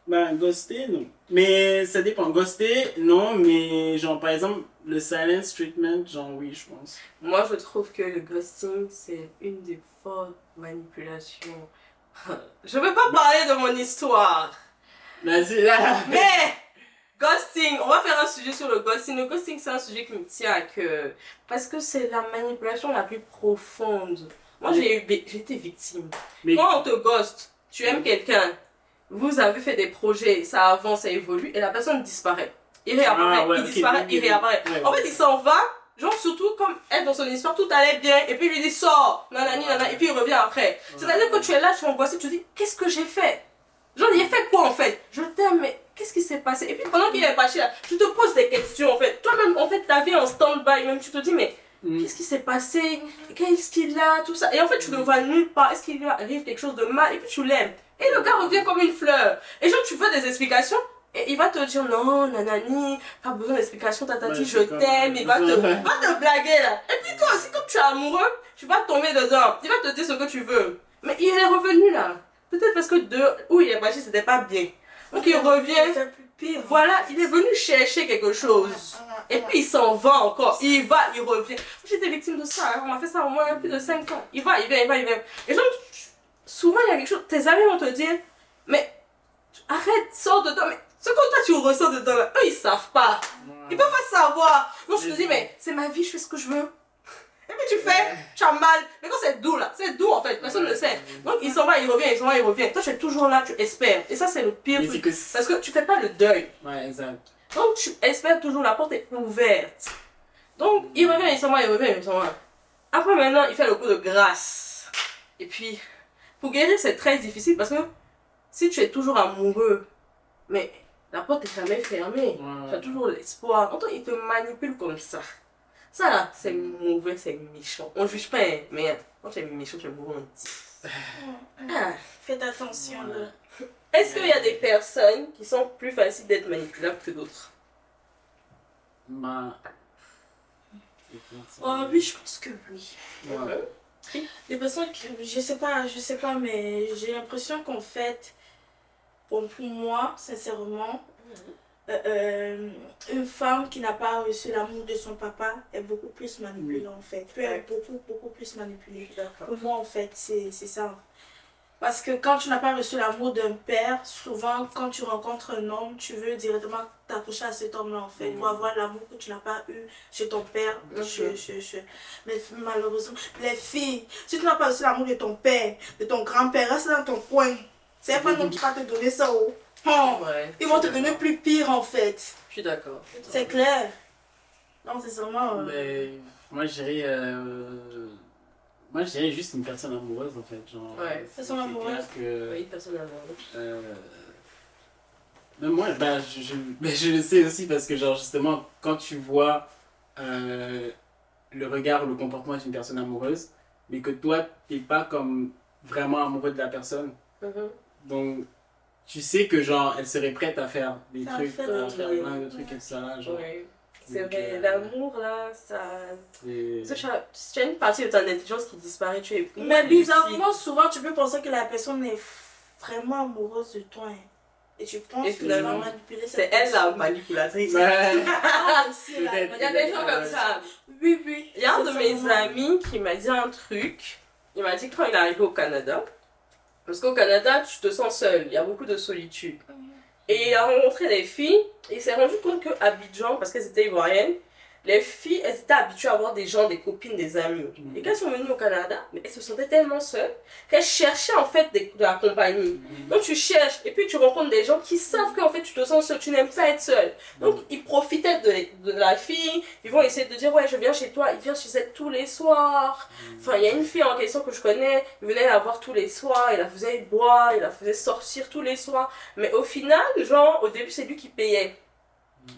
S2: Ben, ghoster, non. Mais ça dépend. Ghoster, non, mais genre par exemple, le silence treatment, genre oui, je pense.
S1: Moi, je trouve que le ghosting, c'est une des fortes manipulations. Je veux pas parler de mon histoire,
S2: Ben,
S1: mais ghosting, on va faire un sujet sur le ghosting. Le ghosting, c'est un sujet qui me tient à cœur parce que c'est la manipulation la plus profonde. Moi, j'ai été victime.
S2: Mais-
S1: Quand on te ghost, tu aimes quelqu'un, vous avez fait des projets, ça avance, ça évolue, et la personne disparaît. Il réapparaît,
S2: Ah ouais,
S1: il
S2: ok,
S1: disparaît,
S2: donc,
S1: il réapparaît.
S2: ouais,
S1: En
S2: ouais.
S1: fait, il s'en va, genre surtout comme elle dans son histoire, tout allait bien, et puis il lui dit sors, nanani, nanana, et puis il revient après. C'est-à-dire que tu es là, tu es angoissé, tu te dis qu'est-ce que j'ai fait? Genre, il a fait quoi en fait? Je t'aime, mais qu'est-ce qui s'est passé? Et puis pendant qu'il est parti là, tu te poses des questions en fait. Toi-même, en fait, ta vie est en stand-by, même tu te dis, mais qu'est-ce qui s'est passé? Qu'est-ce qu'il a? Tout ça. Et en fait, tu le vois nulle part. Est-ce qu'il lui arrive quelque chose de mal? Et puis tu l'aimes. Et le gars revient comme une fleur. Et genre, tu veux des explications? Et il va te dire non, nanani, pas besoin d'explications, tatati,
S2: Ouais,
S1: je
S2: c'est comme-
S1: t'aime. Il va te blaguer là. Et puis toi aussi, comme tu es amoureux, tu vas tomber dedans. Il va te dire ce que tu veux. Mais il est revenu là. Peut-être parce que où il est parti, c'était pas bien. Donc il revient.
S3: C'est plus pire.
S1: Voilà, il est venu chercher quelque chose. Et puis il s'en va encore. Il va, il revient. J'étais victime de ça. Hein. On m'a fait ça au moins plus de 5 ans. Il va, il vient, il va, il vient. Et genre, souvent il y a quelque chose. Tes amis vont te dire, mais arrête, sors dedans. Mais ce que toi tu ressens dedans, là, eux ils savent pas. Ils peuvent pas savoir. Donc je te dis, mais c'est ma vie, je fais ce que je veux. Et puis que tu fais? Tu as mal. Mais quand c'est doux là, c'est doux en fait, personne ne le sait. Donc il s'en va, il revient, il s'en va, il revient. Toi tu es toujours là, tu espères. Et ça c'est le pire
S2: Mais
S1: truc.
S2: c'est que...
S1: Parce que tu fais pas le deuil.
S2: Ouais, exact.
S1: Donc tu espères toujours, la porte est ouverte. Donc il revient, il s'en va, il revient, il s'en va. Après maintenant, il fait le coup de grâce. Et puis, pour guérir c'est très difficile parce que si tu es toujours amoureux, mais la porte est jamais fermée.
S2: Ouais.
S1: Tu as toujours l'espoir. Entends, il te manipule comme ça. Ça là, c'est mauvais, c'est méchant. On juge pas, hein, mais quand tu es méchant, tu es mauvais, on dit. Ah.
S3: Faites attention.
S2: Ouais.
S3: Là.
S1: Est-ce qu'il y a des personnes qui sont plus faciles d'être manipulables que d'autres?
S2: Bah...
S3: Oh oui, je pense que oui.
S2: Ouais.
S3: Les personnes qui, je sais pas, mais j'ai l'impression qu'en fait, pour moi, sincèrement, une femme qui n'a pas reçu l'amour de son papa est beaucoup plus manipulée en fait. Peut être beaucoup plus manipulée. Pour moi, en fait, c'est ça. Parce que quand tu n'as pas reçu l'amour d'un père, souvent quand tu rencontres un homme, tu veux directement t'accrocher à cet homme-là en fait, pour avoir l'amour que tu n'as pas eu chez ton père. Mais malheureusement, les filles, si tu n'as pas reçu l'amour de ton père, de ton grand-père, reste dans ton coin. C'est pas un homme qui va te donner ça. Oh.
S1: Ouais,
S3: Ils vont te donner plus pire en fait.
S1: je suis d'accord.
S3: C'est clair. Non, c'est vraiment...
S2: Mais moi, je dirais... Moi, je dirais juste une personne amoureuse, en fait. Genre,
S1: Ouais,
S3: personne amoureuse.
S2: Que,
S1: Oui, personne amoureuse.
S2: même moi, bah, mais je le sais aussi parce que, genre, justement, quand tu vois le regard, le comportement d'une personne amoureuse, mais que toi, t'es pas comme vraiment amoureux de la personne, donc tu sais que, genre, elle serait prête à faire des
S3: Ça
S2: trucs,
S3: fait
S2: à
S3: des
S2: faire
S3: trucs.
S2: plein de trucs et ça, genre.
S1: Oui. C'est
S2: Donc,
S1: vrai, l'amour là, ça.
S2: et-
S1: Parce que tu as une partie de ton intelligence qui disparaît, tu es.
S3: Mais bizarrement, souvent, tu peux penser que la personne est vraiment amoureuse de toi. Hein. Et tu penses
S1: Et
S3: que tu vas
S1: finalement,
S3: manipuler cette
S1: c'est elle la
S3: personne.
S1: manipulatrice.
S2: Ouais.
S3: Ah, aussi, là.
S2: Peut-être.
S1: Il y a des gens comme ça.
S3: Oui, oui.
S1: Il y a un de
S3: C'est
S1: mes
S3: ça, vraiment.
S1: amis qui m'a dit un truc. Il m'a dit que quand il est arrivé au Canada, parce qu'au Canada, tu te sens seul, il y a beaucoup de solitude. Et il a rencontré des filles, et il s'est rendu compte qu'à Abidjan, parce qu'elles étaient ivoiriennes, les filles, elles étaient habituées à avoir des gens, des copines, des amis. Et quand elles sont venues au Canada, mais elles se sentaient tellement seules qu'elles cherchaient en fait de la compagnie. Donc tu cherches, et puis tu rencontres des gens qui savent qu'en fait tu te sens seul, tu n'aimes pas être seul. Donc ils profitaient de la fille, ils vont essayer de dire ouais je viens chez toi, ils viennent chez elle tous les soirs. Enfin il y a une fille en question que je connais, il venait la voir tous les soirs, il la faisait boire, il la faisait sortir tous les soirs. Mais au final, genre au début c'est lui qui payait.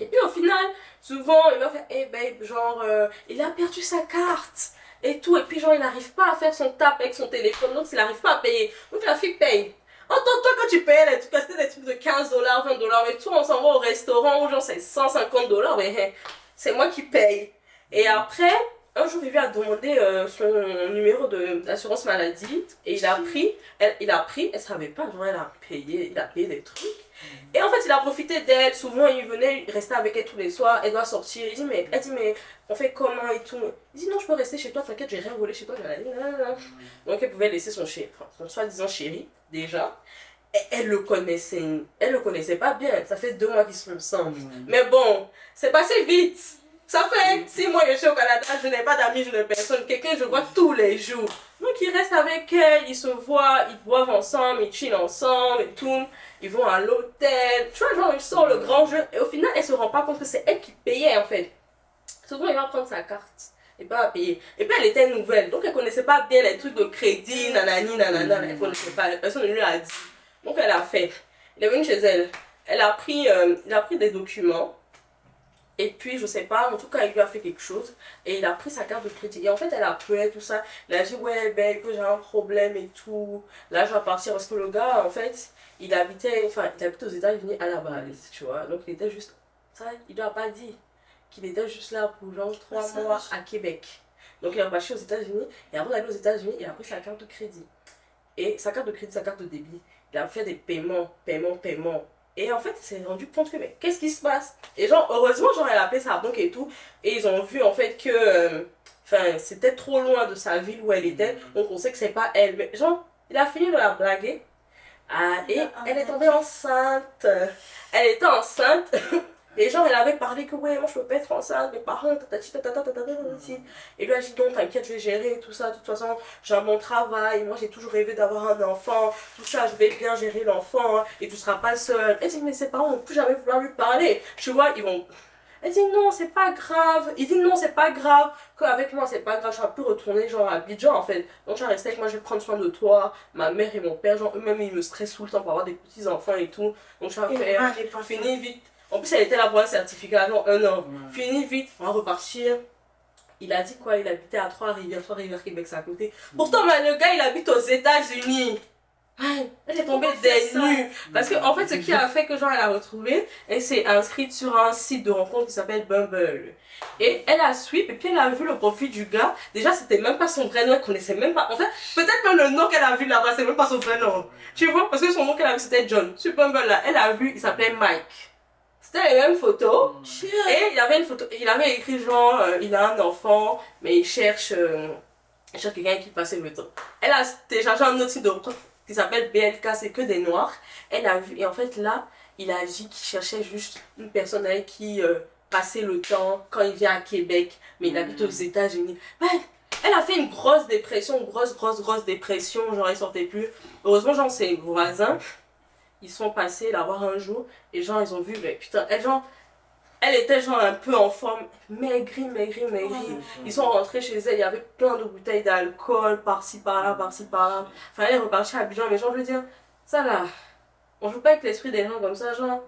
S1: Et puis au final, souvent il va faire hey babe, genre il a perdu sa carte et tout, et puis genre il n'arrive pas à faire son tap avec son téléphone, donc il n'arrive pas à payer. Donc la fille paye. Entends, toi quand tu payais les trucs, c'était des trucs de 15 dollars, 20 dollars, mais toi on s'en va au restaurant où genre c'est 150 dollars, mais hey, c'est moi qui paye. Et après, un jour il lui a demandé son numéro d'assurance maladie et il a pris, elle savait pas, genre il a payé des trucs. Et en fait, il a profité d'elle. Souvent, il venait, il restait avec elle tous les soirs. Elle doit sortir. Elle dit, mais on fait comment et tout. Il dit, non, je peux rester chez toi, t'inquiète, j'ai rien volé chez toi. Donc, elle pouvait laisser son soi-disant chéri, déjà. Et elle le connaissait pas bien. Ça fait 2 mois qu'ils sont ensemble. Mais bon, c'est passé vite. Ça fait 6 mois que je suis au Canada, je n'ai pas d'amis, je n'ai personne. Quelqu'un, je vois tous les jours. Donc, il reste avec elle, ils se voient, ils boivent ensemble, ils chillent ensemble et tout. Ils vont à l'hôtel. Tu vois, genre, ils sortent le grand jeu. Et au final, elle se rend pas compte que c'est elle qui payait, en fait. Souvent, il va prendre sa carte et pas à payer. Et puis, elle était nouvelle. Donc, elle connaissait pas bien les trucs de crédit, nanani, nanana. Elle connaissait pas. Personne ne lui a dit. Donc, elle a fait. Il est venu chez elle. Il a pris des documents. Et puis, je sais pas, en tout cas, il lui a fait quelque chose. Et il a pris sa carte de crédit. Et en fait, elle a pleuré, tout ça. Il a dit, ouais, ben, que j'ai un problème et tout. Là, je vais partir. Parce que le gars, en fait, il habitait aux États-Unis à la base, tu vois. Donc, il était juste. Ça, il lui a pas dit qu'il était juste là pour genre 3 mois à Québec. Donc, il est reparti aux États-Unis. Et avant d'aller aux États-Unis, il a pris sa carte de crédit. Et sa carte de crédit, sa carte de débit. Il a fait des paiements. Et en fait, il s'est rendu compte que, mais qu'est-ce qui se passe? Et genre, heureusement, genre, elle a appelé sa banque et tout. Et ils ont vu, en fait, que c'était trop loin de sa ville où elle était. Donc, on sait que c'est pas elle. Mais genre, il a fini de la blaguer. Ah, et elle est tombée enceinte. Elle était enceinte. Et genre, elle avait parlé que ouais, moi je peux pas être enceinte, mes parents, tatati, tatata, tatata, tatati. Et lui a dit non, t'inquiète, je vais gérer tout ça. De toute façon, j'ai un bon travail, moi j'ai toujours rêvé d'avoir un enfant, tout ça, je vais bien gérer l'enfant et tu seras pas seule. Elle dit mais ses parents n'ont plus jamais vouloir lui parler. Tu vois, ils vont. Elle dit non, c'est pas grave. Il dit non, c'est pas grave. Qu'avec moi, c'est pas grave. Je vais plus retourner genre à Abidjan en fait. Donc tu vas rester avec moi, je vais prendre soin de toi. Ma mère et mon père, genre eux-mêmes, ils me stressent tout le temps pour avoir des petits-enfants et tout. Donc tu vas faire. Fini vite. En plus, elle était là pour un certificat, genre 1 an. Fini vite, on va repartir. Il a dit quoi? Il habitait à Trois-Rivières, Québec, c'est à côté. Pourtant, le gars, il habite aux États-Unis. Elle est tombée des nues. Parce que, en fait, ce qui a fait que genre, elle a retrouvé, elle s'est inscrite sur un site de rencontre qui s'appelle Bumble. Et elle a sweep, et puis elle a vu le profil du gars. Déjà, c'était même pas son vrai nom, elle connaissait même pas. En fait, peut-être même le nom qu'elle a vu là-bas, c'est même pas son vrai nom. Tu vois, parce que son nom qu'elle a vu, c'était John. Sur Bumble, là, elle a vu, il s'appelait Mike. C'était les mêmes photos. Et il avait une photo, il avait écrit genre, il a un enfant, mais il cherche quelqu'un qui passe le temps. Elle a téléchargé un autre site de rencontre qui s'appelle BLK, c'est que des noirs. Elle a vu, et en fait là, il a dit qu'il cherchait juste une personne avec qui passer le temps quand il vient à Québec, mais il habite aux États-Unis. Ouais, elle a fait une grosse dépression, grosse dépression, genre elle sortait plus. Heureusement, genre ses voisins, ils sont passés la voir un jour, et genre ils ont vu, mais putain, elle était genre un peu en forme, maigrie. Ils sont rentrés chez elle, il y avait plein de bouteilles d'alcool, par-ci, par-là. Enfin, elle est repartie à Abidjan, mais genre, je veux dire, ça là, on joue pas avec l'esprit des gens comme ça, genre.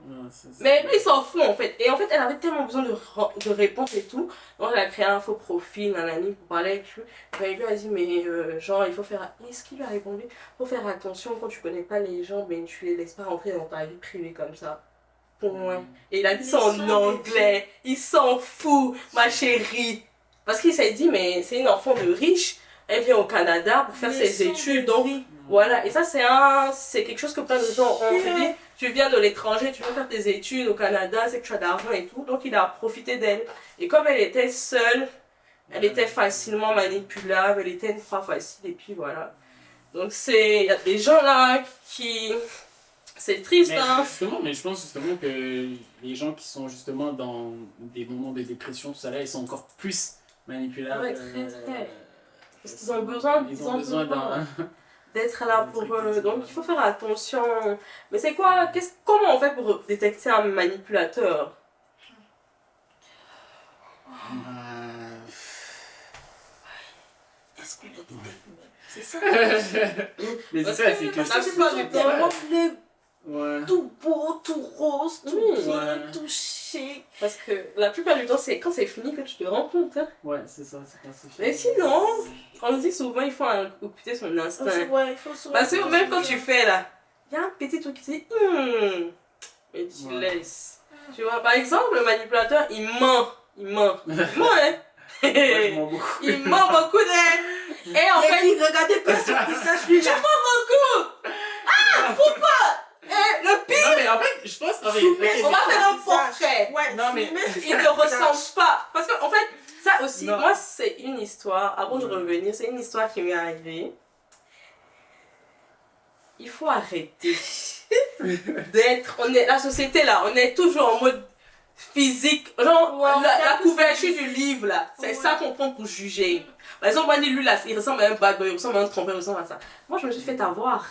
S1: Mais lui, il s'en fout, en fait. Et en fait, elle avait tellement besoin de réponses et tout. Donc, elle a créé un faux profil, nanani, pour parler avec lui. Mais il lui a dit, mais genre, il faut faire... Est-ce qu'il lui a répondu? Il faut faire attention quand tu connais pas les gens, mais tu les laisses pas rentrer dans ta vie privée comme ça. Ouais. Et il a dit ça en anglais. Il s'en fout, ma chérie. Parce qu'il s'est dit, mais c'est une enfant de riche. Elle vient au Canada pour faire ses études. Donc, voilà. Et ça, c'est quelque chose que plein de gens ont. Je dis, tu viens de l'étranger, tu veux faire tes études au Canada, c'est que tu as d'argent et tout. Donc, il a profité d'elle. Et comme elle était seule, elle était facilement manipulable. Elle était une proie facile. Et puis, voilà. Donc, il y a des gens là qui... C'est triste, hein.
S2: Mais je pense justement que les gens qui sont justement dans des moments de dépression, tout ça là, ils sont encore plus manipulables.
S1: Ouais, très. Parce qu'ils ont besoin d'être là pour eux. Donc il faut faire attention. Mais c'est quoi? Comment on fait pour détecter un manipulateur?
S3: Est-ce qu'on peut détecter? C'est ça.
S2: Mais c'est ça, c'est que
S3: la plupart du temps,
S2: ouais.
S3: tout beau, tout rose, tout bien, tout chic.
S1: Parce que la plupart du temps, c'est quand c'est fini que tu te rends compte. Hein.
S2: Ouais, c'est ça, c'est pas ça.
S1: Mais sinon, on dit souvent il faut écouter son instinct.
S3: Ouais, il faut souvent.
S1: Parce que même quand tu fais là, il y a un petit truc qui dit mais tu laisses. Tu vois, par exemple, le manipulateur, il ment. Il ment, hein. Il ment beaucoup, hein. Et en fait,
S3: il regardait pas sur qui ça, je lui
S1: tu mens beaucoup. Ah, pourquoi? Le pire,
S2: non mais en fait, je pense
S1: on va faire un portrait.
S3: Ouais,
S2: non mais
S1: il ne ressemble pas. Parce que en fait, ça aussi, moi c'est une histoire, avant de revenir, c'est une histoire qui m'est arrivée. Il faut arrêter d'être, la société là, on est toujours en mode physique, genre la couverture du livre là, c'est ça qu'on prend pour juger. Par exemple, moi lui là, il ressemble à un bad boy, il ressemble à un trompeur, il ressemble à ça. Moi je me suis fait avoir.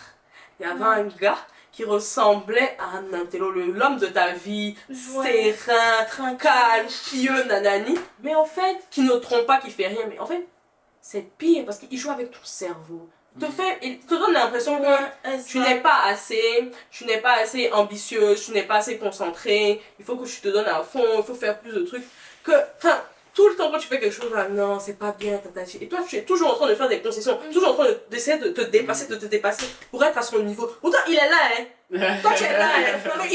S1: Il y avait un gars qui ressemblait à un intello, l'homme de ta vie, serein, calme, pieux, nanani. Mais en fait, qui ne trompe pas, qui fait rien. Mais en fait, c'est pire parce qu'il joue avec ton cerveau. Il te donne l'impression que tu n'es pas assez ambitieuse, tu n'es pas assez concentrée. Il faut que tu te donnes à fond, il faut faire plus de trucs. Tout le temps quand tu fais quelque chose, non, c'est pas bien, tatachi. Et toi, tu es toujours en train de faire des concessions, toujours en train d'essayer de te dépasser pour être à son niveau. Pourtant, il est là, hein. Toi, tu es là, hein. Mais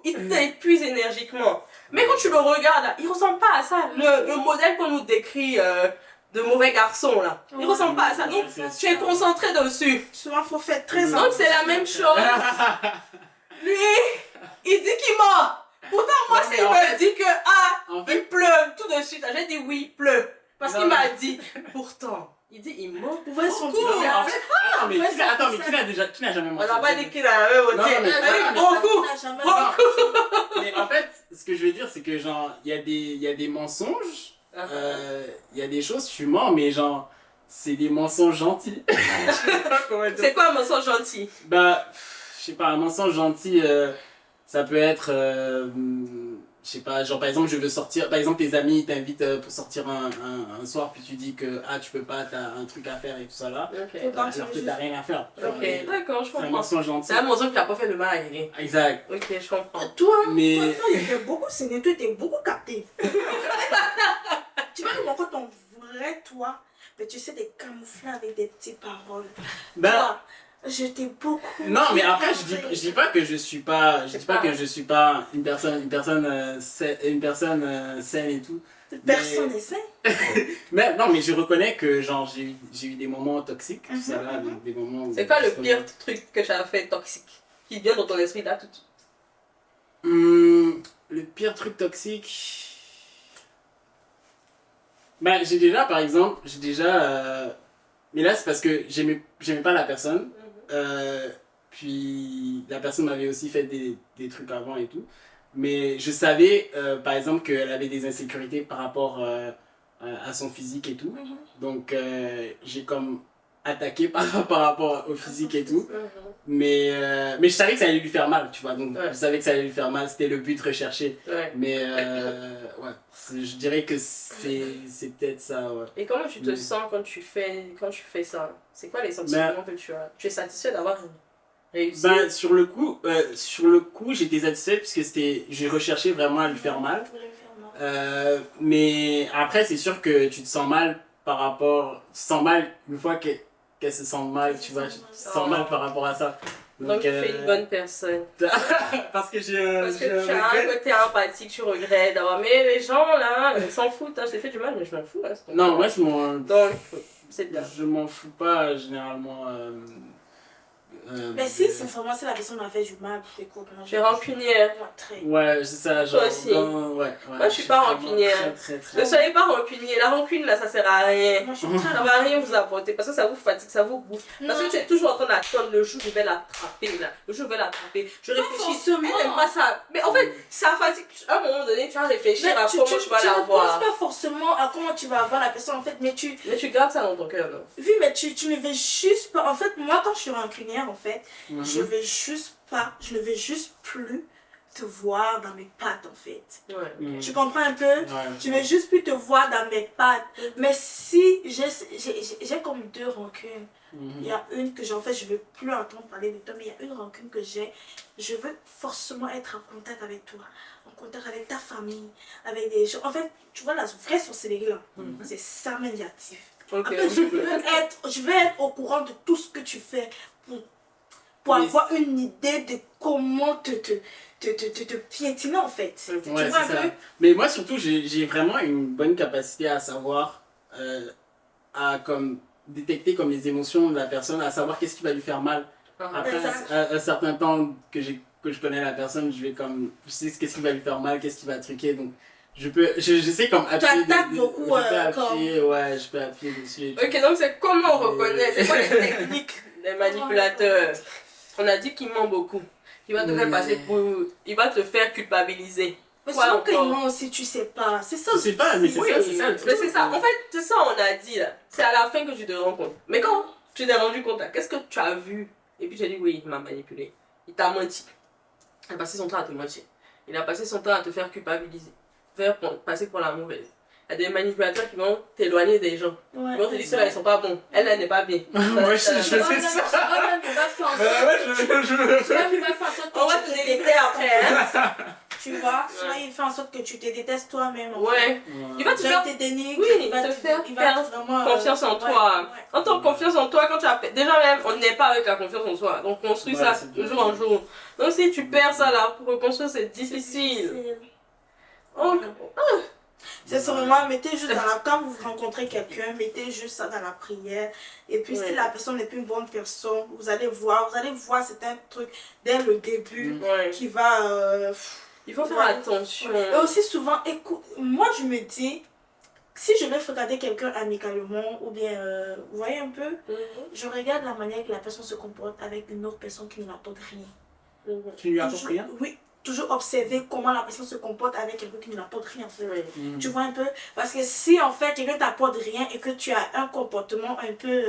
S1: il t'épuise énergiquement. Mais quand tu le regardes, là, il ressemble pas à ça. Le modèle qu'on nous décrit de mauvais garçon, là, il ressemble pas à ça. Donc, tu es concentré dessus.
S3: Souvent, il faut faire très attention.
S1: Donc, c'est la même chose. Lui, il dit qu'il ment. Pourtant, moi, il me dit que, il pleut, tout de suite. J'ai dit oui, il pleut. Parce qu'il m'a dit. Pourtant, il dit, il ment.
S3: Pour voir son
S1: Beaucoup.
S3: visage.
S2: Attends, mais qui n'a jamais menti?
S1: On n'a pas dit qu'il a beaucoup.
S2: Mais en fait, ce que je veux dire, c'est que genre, il y a des mensonges,
S1: Ah.
S2: il y a des choses, tu mens, mais genre, c'est des mensonges gentils. Comment dire?
S1: C'est quoi un mensonge gentil?
S2: Bah, je sais pas, un mensonge gentil, ça peut être, je sais pas, genre par exemple, je veux sortir, par exemple, tes amis t'invitent pour sortir un soir, puis tu dis que ah, tu peux pas, t'as un truc à faire et tout ça là,
S1: Ok.
S3: Autant
S2: alors que t'as rien à faire. Genre,
S1: Ok, d'accord, je
S2: c'est un
S1: comprends.
S2: mensonge gentil.
S1: C'est un mensonge qui a pas fait de mal à quelqu'un.
S2: Exact.
S1: Ok, je comprends.
S3: Toi,
S2: Mais-
S3: toi, il était beaucoup saigné, toi, t'es beaucoup capté. Tu vas nous montrer ton vrai toi, mais tu sais te camoufler avec des petites paroles.
S2: Ben,
S3: Toi, je t'ai beaucoup.
S2: non, mais après, je dis pas que je suis pas, je dis pas que je suis pas une personne saine et tout.
S3: Personne n'est sain.
S2: Mais non, mais je reconnais que genre j'ai eu des moments toxiques, tout ça là,
S3: Mhm.
S2: des moments. où-
S1: C'est quoi le pire truc que tu as fait toxique? Qui vient dans ton esprit là tout de suite?
S2: Le pire truc toxique. Ben, j'ai déjà, par exemple, mais là, c'est parce que j'aimais pas la personne. Puis la personne m'avait aussi fait des trucs avant et tout. Mais je savais, par exemple, qu'elle avait des insécurités par rapport à son physique et tout. Donc, j'ai comme attaqué par rapport au physique et tout. Mais je savais que ça allait lui faire mal, tu vois. Donc,
S1: Ouais.
S2: je savais que ça allait lui faire mal. C'était le but recherché.
S1: Ouais.
S2: Mais ouais, je dirais que c'est peut-être ça, ouais.
S1: Et comment tu te
S2: Mais-
S1: sens quand tu fais ça? C'est quoi les sentiments que tu as? Tu es satisfait d'avoir réussi?
S2: Ben, sur le coup, j'étais satisfait puisque je recherchais vraiment à lui faire mal. Mais après, c'est sûr que tu te sens mal par rapport. Tu te sens mal une fois qu'elle se sent mal, tu vois. Tu te sens mal par rapport à ça.
S1: Donc tu es une bonne personne.
S2: Parce que
S1: Parce que tu as un côté empathique, tu regrettes d'avoir. Mais les gens là, ils s'en foutent. Hein. Je t'ai fait du mal, mais je m'en fous. Hein, c'est ton
S2: Non,
S1: problème.
S2: moi,
S1: Donc, c'est bien.
S2: je m'en fous pas généralement.
S3: Mais si, sincèrement, si la personne m'a fait du mal, écoute, moi,
S1: Tu es rancunière.
S3: Moi, très.
S2: Ouais, c'est ça, genre.
S1: Toi aussi.
S2: Ouais,
S1: Moi, je suis pas
S2: vraiment
S1: rancunière.
S2: très.
S1: Ne soyez pas rancunier. La rancune là, ça sert à rien.
S3: Moi, je suis très
S1: Ça va rien vous apporter parce que ça vous fatigue, ça vous bouffe. Parce que tu es toujours en train d'attendre le jour où je vais l'attraper là. Le jour où je vais l'attraper. Je réfléchis.
S3: forcément.
S1: Elle n'aime pas ça. Mais en fait, ça fatigue. À un moment donné, tu vas réfléchir à comment tu vas
S3: tu
S1: la
S3: ne
S1: voir.
S3: penses pas forcément à comment tu vas avoir la personne, en fait, mais tu...
S1: Mais tu gardes ça dans ton cœur, non?
S3: Oui, mais tu ne veux juste pas... En fait, moi, quand je suis rancunière, en fait, je ne veux juste plus te voir dans mes pattes, en fait.
S1: Ouais.
S3: Tu comprends un peu?
S2: Ouais.
S3: Je veux juste plus te voir dans mes pattes. Mais si j'ai comme deux rancunes. Il y a une que j'ai, en fait, je veux plus entendre parler de toi, mais il y a une rancune que j'ai. Je veux forcément être en contact avec toi, en contact avec ta famille, avec des gens. En fait, tu vois, la vraie sorcellerie là, c'est ça médiatif.
S1: Ok.
S3: En fait, je veux être au courant de tout ce que tu fais pour
S2: Mais
S3: avoir une idée de comment te piétiner en fait.
S1: Ok.
S3: Tu
S2: Ouais,
S3: vois
S2: c'est
S3: un
S2: ça.
S3: peu?
S2: Mais moi, surtout, j'ai vraiment une bonne capacité à savoir, à comme détecter comme les émotions de la personne, à savoir qu'est-ce qui va lui faire mal. Après
S3: Exact.
S2: un certain temps que je connais la personne, je sais qu'est-ce qui va lui faire mal, qu'est-ce qui va truquer, donc je sais comme appuyer.
S3: attaques beaucoup,
S2: je peux appuyer, ouais, je peux appuyer dessus.
S1: Ok, donc c'est comment on reconnaît, c'est quoi les techniques des manipulateurs? On a dit qu'il ment beaucoup. Il va te faire passer pour. Il va te faire culpabiliser.
S3: Mais
S1: Quoi
S3: souvent que
S1: encore?
S3: non, si tu sais pas. C'est ça.
S2: Je sais pas, mais c'est
S1: Oui,
S2: ça, c'est ça le truc.
S1: mais c'est ça. En fait, c'est ça on a dit là. C'est à la fin que tu te rends compte. Mais quand tu t'es rendu compte, là, qu'est-ce que tu as vu? Et puis tu as dit oui, il m'a manipulé. Il t'a menti. Il a passé son temps à te mentir. Il a passé son temps à te faire culpabiliser. Passer pour la mauvaise. Il y a des manipulateurs qui vont t'éloigner des gens.
S3: Ouais.
S1: Ils vont te dire ceux-là ils sont pas bons. Elle, elle n'est pas bien.
S2: Moi, je sais ça.
S3: Toi-même, tu vas faire en sorte-
S2: Ouais,
S3: toi-même, tu vas faire en sorte que
S1: On va
S3: tu
S1: te
S3: te
S1: déliter
S3: détestes,
S1: après,
S3: en
S1: hein.
S3: fait. Tu vois, soit il fait en sorte que tu te détestes toi-même. en fait.
S1: Ouais. Il va te
S3: Il
S1: faire
S3: va te dénigrer,
S1: Oui,
S3: il va
S1: te faire
S3: il va
S1: perdre
S3: vraiment,
S1: confiance en toi.
S3: ouais.
S1: En tant que confiance en toi, quand tu as. Déjà même, on n'est pas avec la confiance en soi. Donc construis
S2: Ouais,
S1: ça
S2: c'est
S1: de
S2: dur.
S1: jour en jour. Donc si tu perds ça là, pour reconstruire, c'est difficile. Donc,
S3: C'est sûrement, mettez juste dans la... Quand vous rencontrez quelqu'un, mettez juste ça dans la prière. Et puis
S1: Ouais.
S3: si la personne n'est plus une bonne personne, vous allez voir c'est un truc dès le début
S1: ouais.
S3: qui va...
S1: Il faut faire
S3: Ouais.
S1: attention.
S3: Et aussi souvent, écoute, moi je me dis, si je vais regarder quelqu'un amicalement, ou bien, vous voyez un peu,
S1: Mhm,
S3: je regarde la manière que la personne se comporte avec une autre personne qui ne l'apporte rien.
S1: mhm.
S2: Tu lui apportes rien?
S3: Oui, toujours observer comment la personne se comporte avec quelqu'un qui ne l'apporte rien en fait.
S1: Oui.
S3: Tu vois un peu? Parce que si en fait quelqu'un t'apporte rien et que tu as un comportement un peu,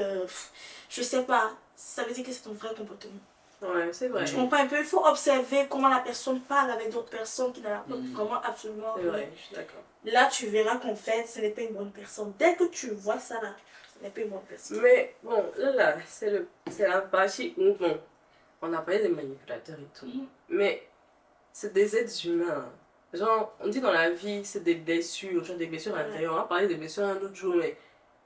S3: je sais pas, ça veut dire que c'est ton vrai comportement.
S1: Ouais, c'est vrai.
S3: Tu comprends un peu? Il faut observer comment la personne parle avec d'autres personnes qui ne l'apportent vraiment absolument
S1: C'est
S3: rien.
S1: vrai, je suis d'accord.
S3: Là, tu verras qu'en fait, ce n'est pas une bonne personne. Dès que tu vois ça là, ce n'est pas une bonne personne.
S1: Mais bon, là, c'est la partie où, bon, on a parlé des manipulateurs et tout. Mais c'est des êtres humains. Genre, on dit dans la vie, c'est des blessures, genre des blessures intérieures. On a parlé des blessures un autre jour, mais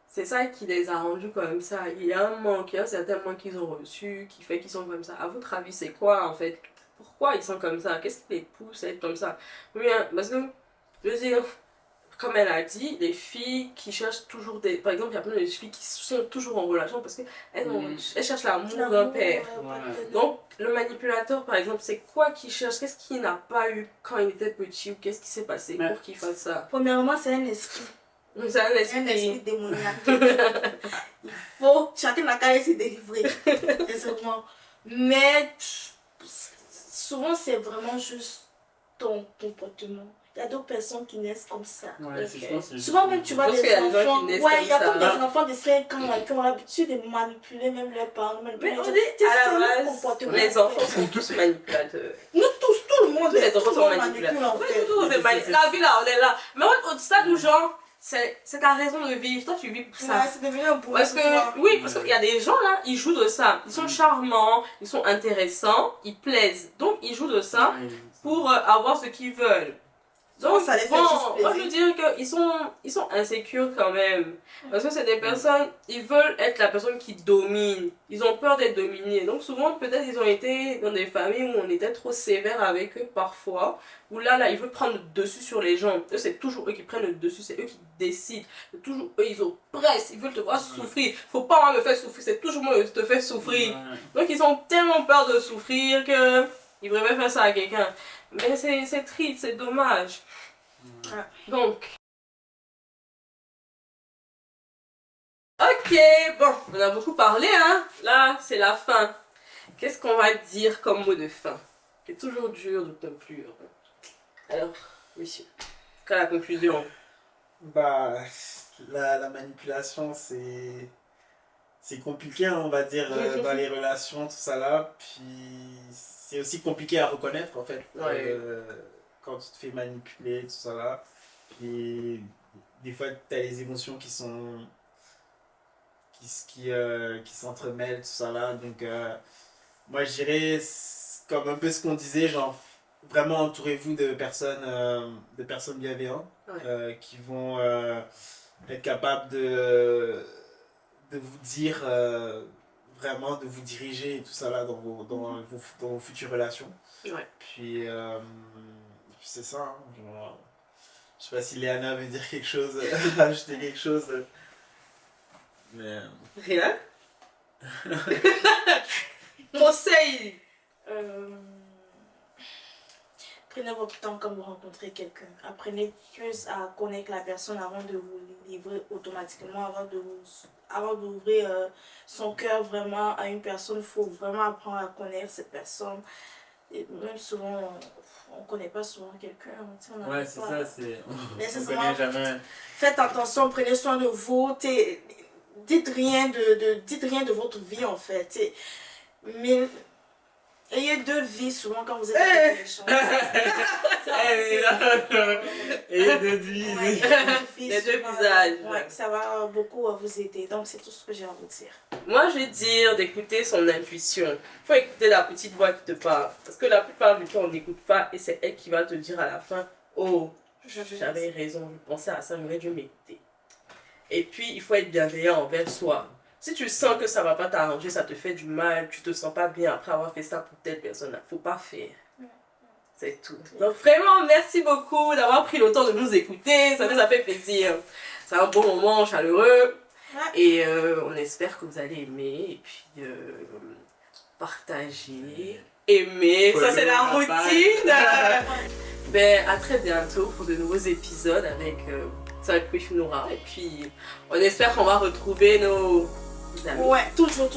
S1: c'est ça qui les a rendus comme ça. Il y a un manque, il y a un certain manque qu'ils ont reçu qui fait qu'ils sont comme ça. À votre avis, c'est quoi en fait? Pourquoi ils sont comme ça? Qu'est-ce qui les pousse à être comme ça? Bien, parce que, je veux dire, comme elle a dit, les filles qui cherchent toujours des... Par exemple, il y a plein de filles qui sont toujours en relation parce qu'elles elles cherchent l'amour d'un père. Donc, le manipulateur, par exemple, c'est quoi qu'il cherche? Qu'est-ce qu'il n'a pas eu quand il était petit ou qu'est-ce qui s'est passé pour qu'il fasse ça?
S3: Premièrement, c'est un esprit.
S1: C'est un
S3: C'est un esprit
S1: esprit.
S3: démoniaque. Il faut, chacun n'a qu'à se délivrer. Exactement. Mais souvent, c'est vraiment juste ton comportement. Il y a d'autres personnes qui naissent comme ça.
S2: Ouais,
S1: Ok.
S2: je pense que c'est
S3: Souvent
S2: juste-
S3: même tu vois
S1: Je pense
S3: des
S1: qu'il y a des gens qui
S3: enfants,
S1: naissent
S3: ouais,
S1: comme
S3: il y a
S1: ça.
S3: comme des enfants de 5 ans là, qui ont l'habitude de manipuler même leurs parents.
S1: Mais on
S3: c'est
S1: dit, à la
S3: le
S1: base,
S3: comportement,
S1: les
S3: en
S1: enfants
S3: fait.
S1: sont tous manipulateurs.
S3: Nous tous, tout le monde,
S1: Tous les
S3: tout
S1: enfants
S3: le
S1: sont
S3: monde
S1: manipulateurs.
S3: manipule en
S1: Ouais,
S3: fait.
S1: tout le monde est manipulateurs. La vie là, on est là. Mais au stade où genre, c'est ta raison de vivre. Toi, tu vis pour ça.
S3: Ouais, c'est devenu un boulot
S1: Parce
S3: pour toi.
S1: que, oui, parce qu'il y a des gens là, ils jouent de ça. Ils sont charmants, ils sont intéressants, ils plaisent. Donc, ils jouent de ça
S2: Ouais,
S1: pour avoir ce qu'ils veulent. Donc,
S3: Ça les fait
S1: bon,
S3: juste
S1: moi je
S3: plaisir.
S1: veux dire qu'ils sont insécures quand même. Parce que c'est des personnes, ils veulent être la personne qui domine. Ils ont peur d'être dominés. Donc, souvent, peut-être ils ont été dans des familles où on était trop sévère avec eux parfois. Où là, ils veulent prendre le dessus sur les gens. Eux, c'est toujours eux qui prennent le dessus, c'est eux qui décident. C'est toujours eux, ils oppressent, ils veulent te voir souffrir. Faut pas moi me faire souffrir, c'est toujours moi qui te fais souffrir.
S2: Ouais.
S1: Donc ils ont tellement peur de souffrir que ils préfèrent faire ça à quelqu'un. Mais c'est triste, c'est dommage. Donc. Ok, bon, on a beaucoup parlé, hein. Là, c'est la fin. Qu'est-ce qu'on va dire comme mot de fin? C'est toujours dur de conclure. Alors, monsieur, quelle est la conclusion?
S4: Bah, la manipulation, c'est compliqué, hein, on va dire, dans les relations, tout ça là. Puis, c'est aussi compliqué à reconnaître, en fait,
S1: Ouais.
S4: quand tu te fais manipuler, tout ça là. Puis, des fois, tu as les émotions qui s'entremêlent, tout ça là. Donc, moi, je dirais, comme un peu ce qu'on disait, genre, vraiment entourez-vous de personnes bienveillantes, qui vont être capables de vous dire, vraiment, de vous diriger et tout ça là dans vos futures relations.
S1: Ouais.
S4: Puis, c'est ça, hein, genre, je sais pas si Léana veut dire quelque chose, rajouter quelque chose. Mais...
S1: Rien. Conseil.
S3: Prenez votre temps quand vous rencontrez quelqu'un. Apprenez plus à connaître la personne avant de vous livrer automatiquement, avant d'ouvrir son cœur vraiment à une personne. Il faut vraiment apprendre à connaître cette personne. Et même souvent, on ne connaît pas souvent quelqu'un.
S2: Ouais, c'est ça, c'est.
S3: Mais
S2: On
S3: c'est
S2: connaît
S3: vraiment-
S2: jamais.
S3: Faites attention, prenez soin de vous. Dites rien de votre vie en fait. Mais ayez deux vies souvent quand vous êtes avec les gens.
S2: Et de vie.
S1: Les deux visages.
S3: Ouais, ça va beaucoup vous aider. Donc c'est tout ce que j'ai à vous dire.
S1: Moi, je vais dire d'écouter son intuition. Il faut écouter la petite voix qui te parle. Parce que la plupart du temps, on n'écoute pas et c'est elle qui va te dire à la fin, oh, j'avais raison, je pensais à ça, j'aurais dû m'écouter. Et puis, il faut être bienveillant envers soi. Si tu sens que ça ne va pas t'arranger, ça te fait du mal, tu te sens pas bien après avoir fait ça pour telle personne, faut pas faire. C'est tout. Donc vraiment, merci beaucoup d'avoir pris le temps de nous écouter, ça nous a fait plaisir. C'est un bon moment chaleureux.
S3: Ouais.
S1: Et on espère que vous allez aimer et puis partager, aimer, ça c'est la
S2: Follow la
S1: routine. Ben à très bientôt pour de nouveaux épisodes avec Queef Noura et puis on espère qu'on va retrouver nos amis.
S3: Ouais, toujours.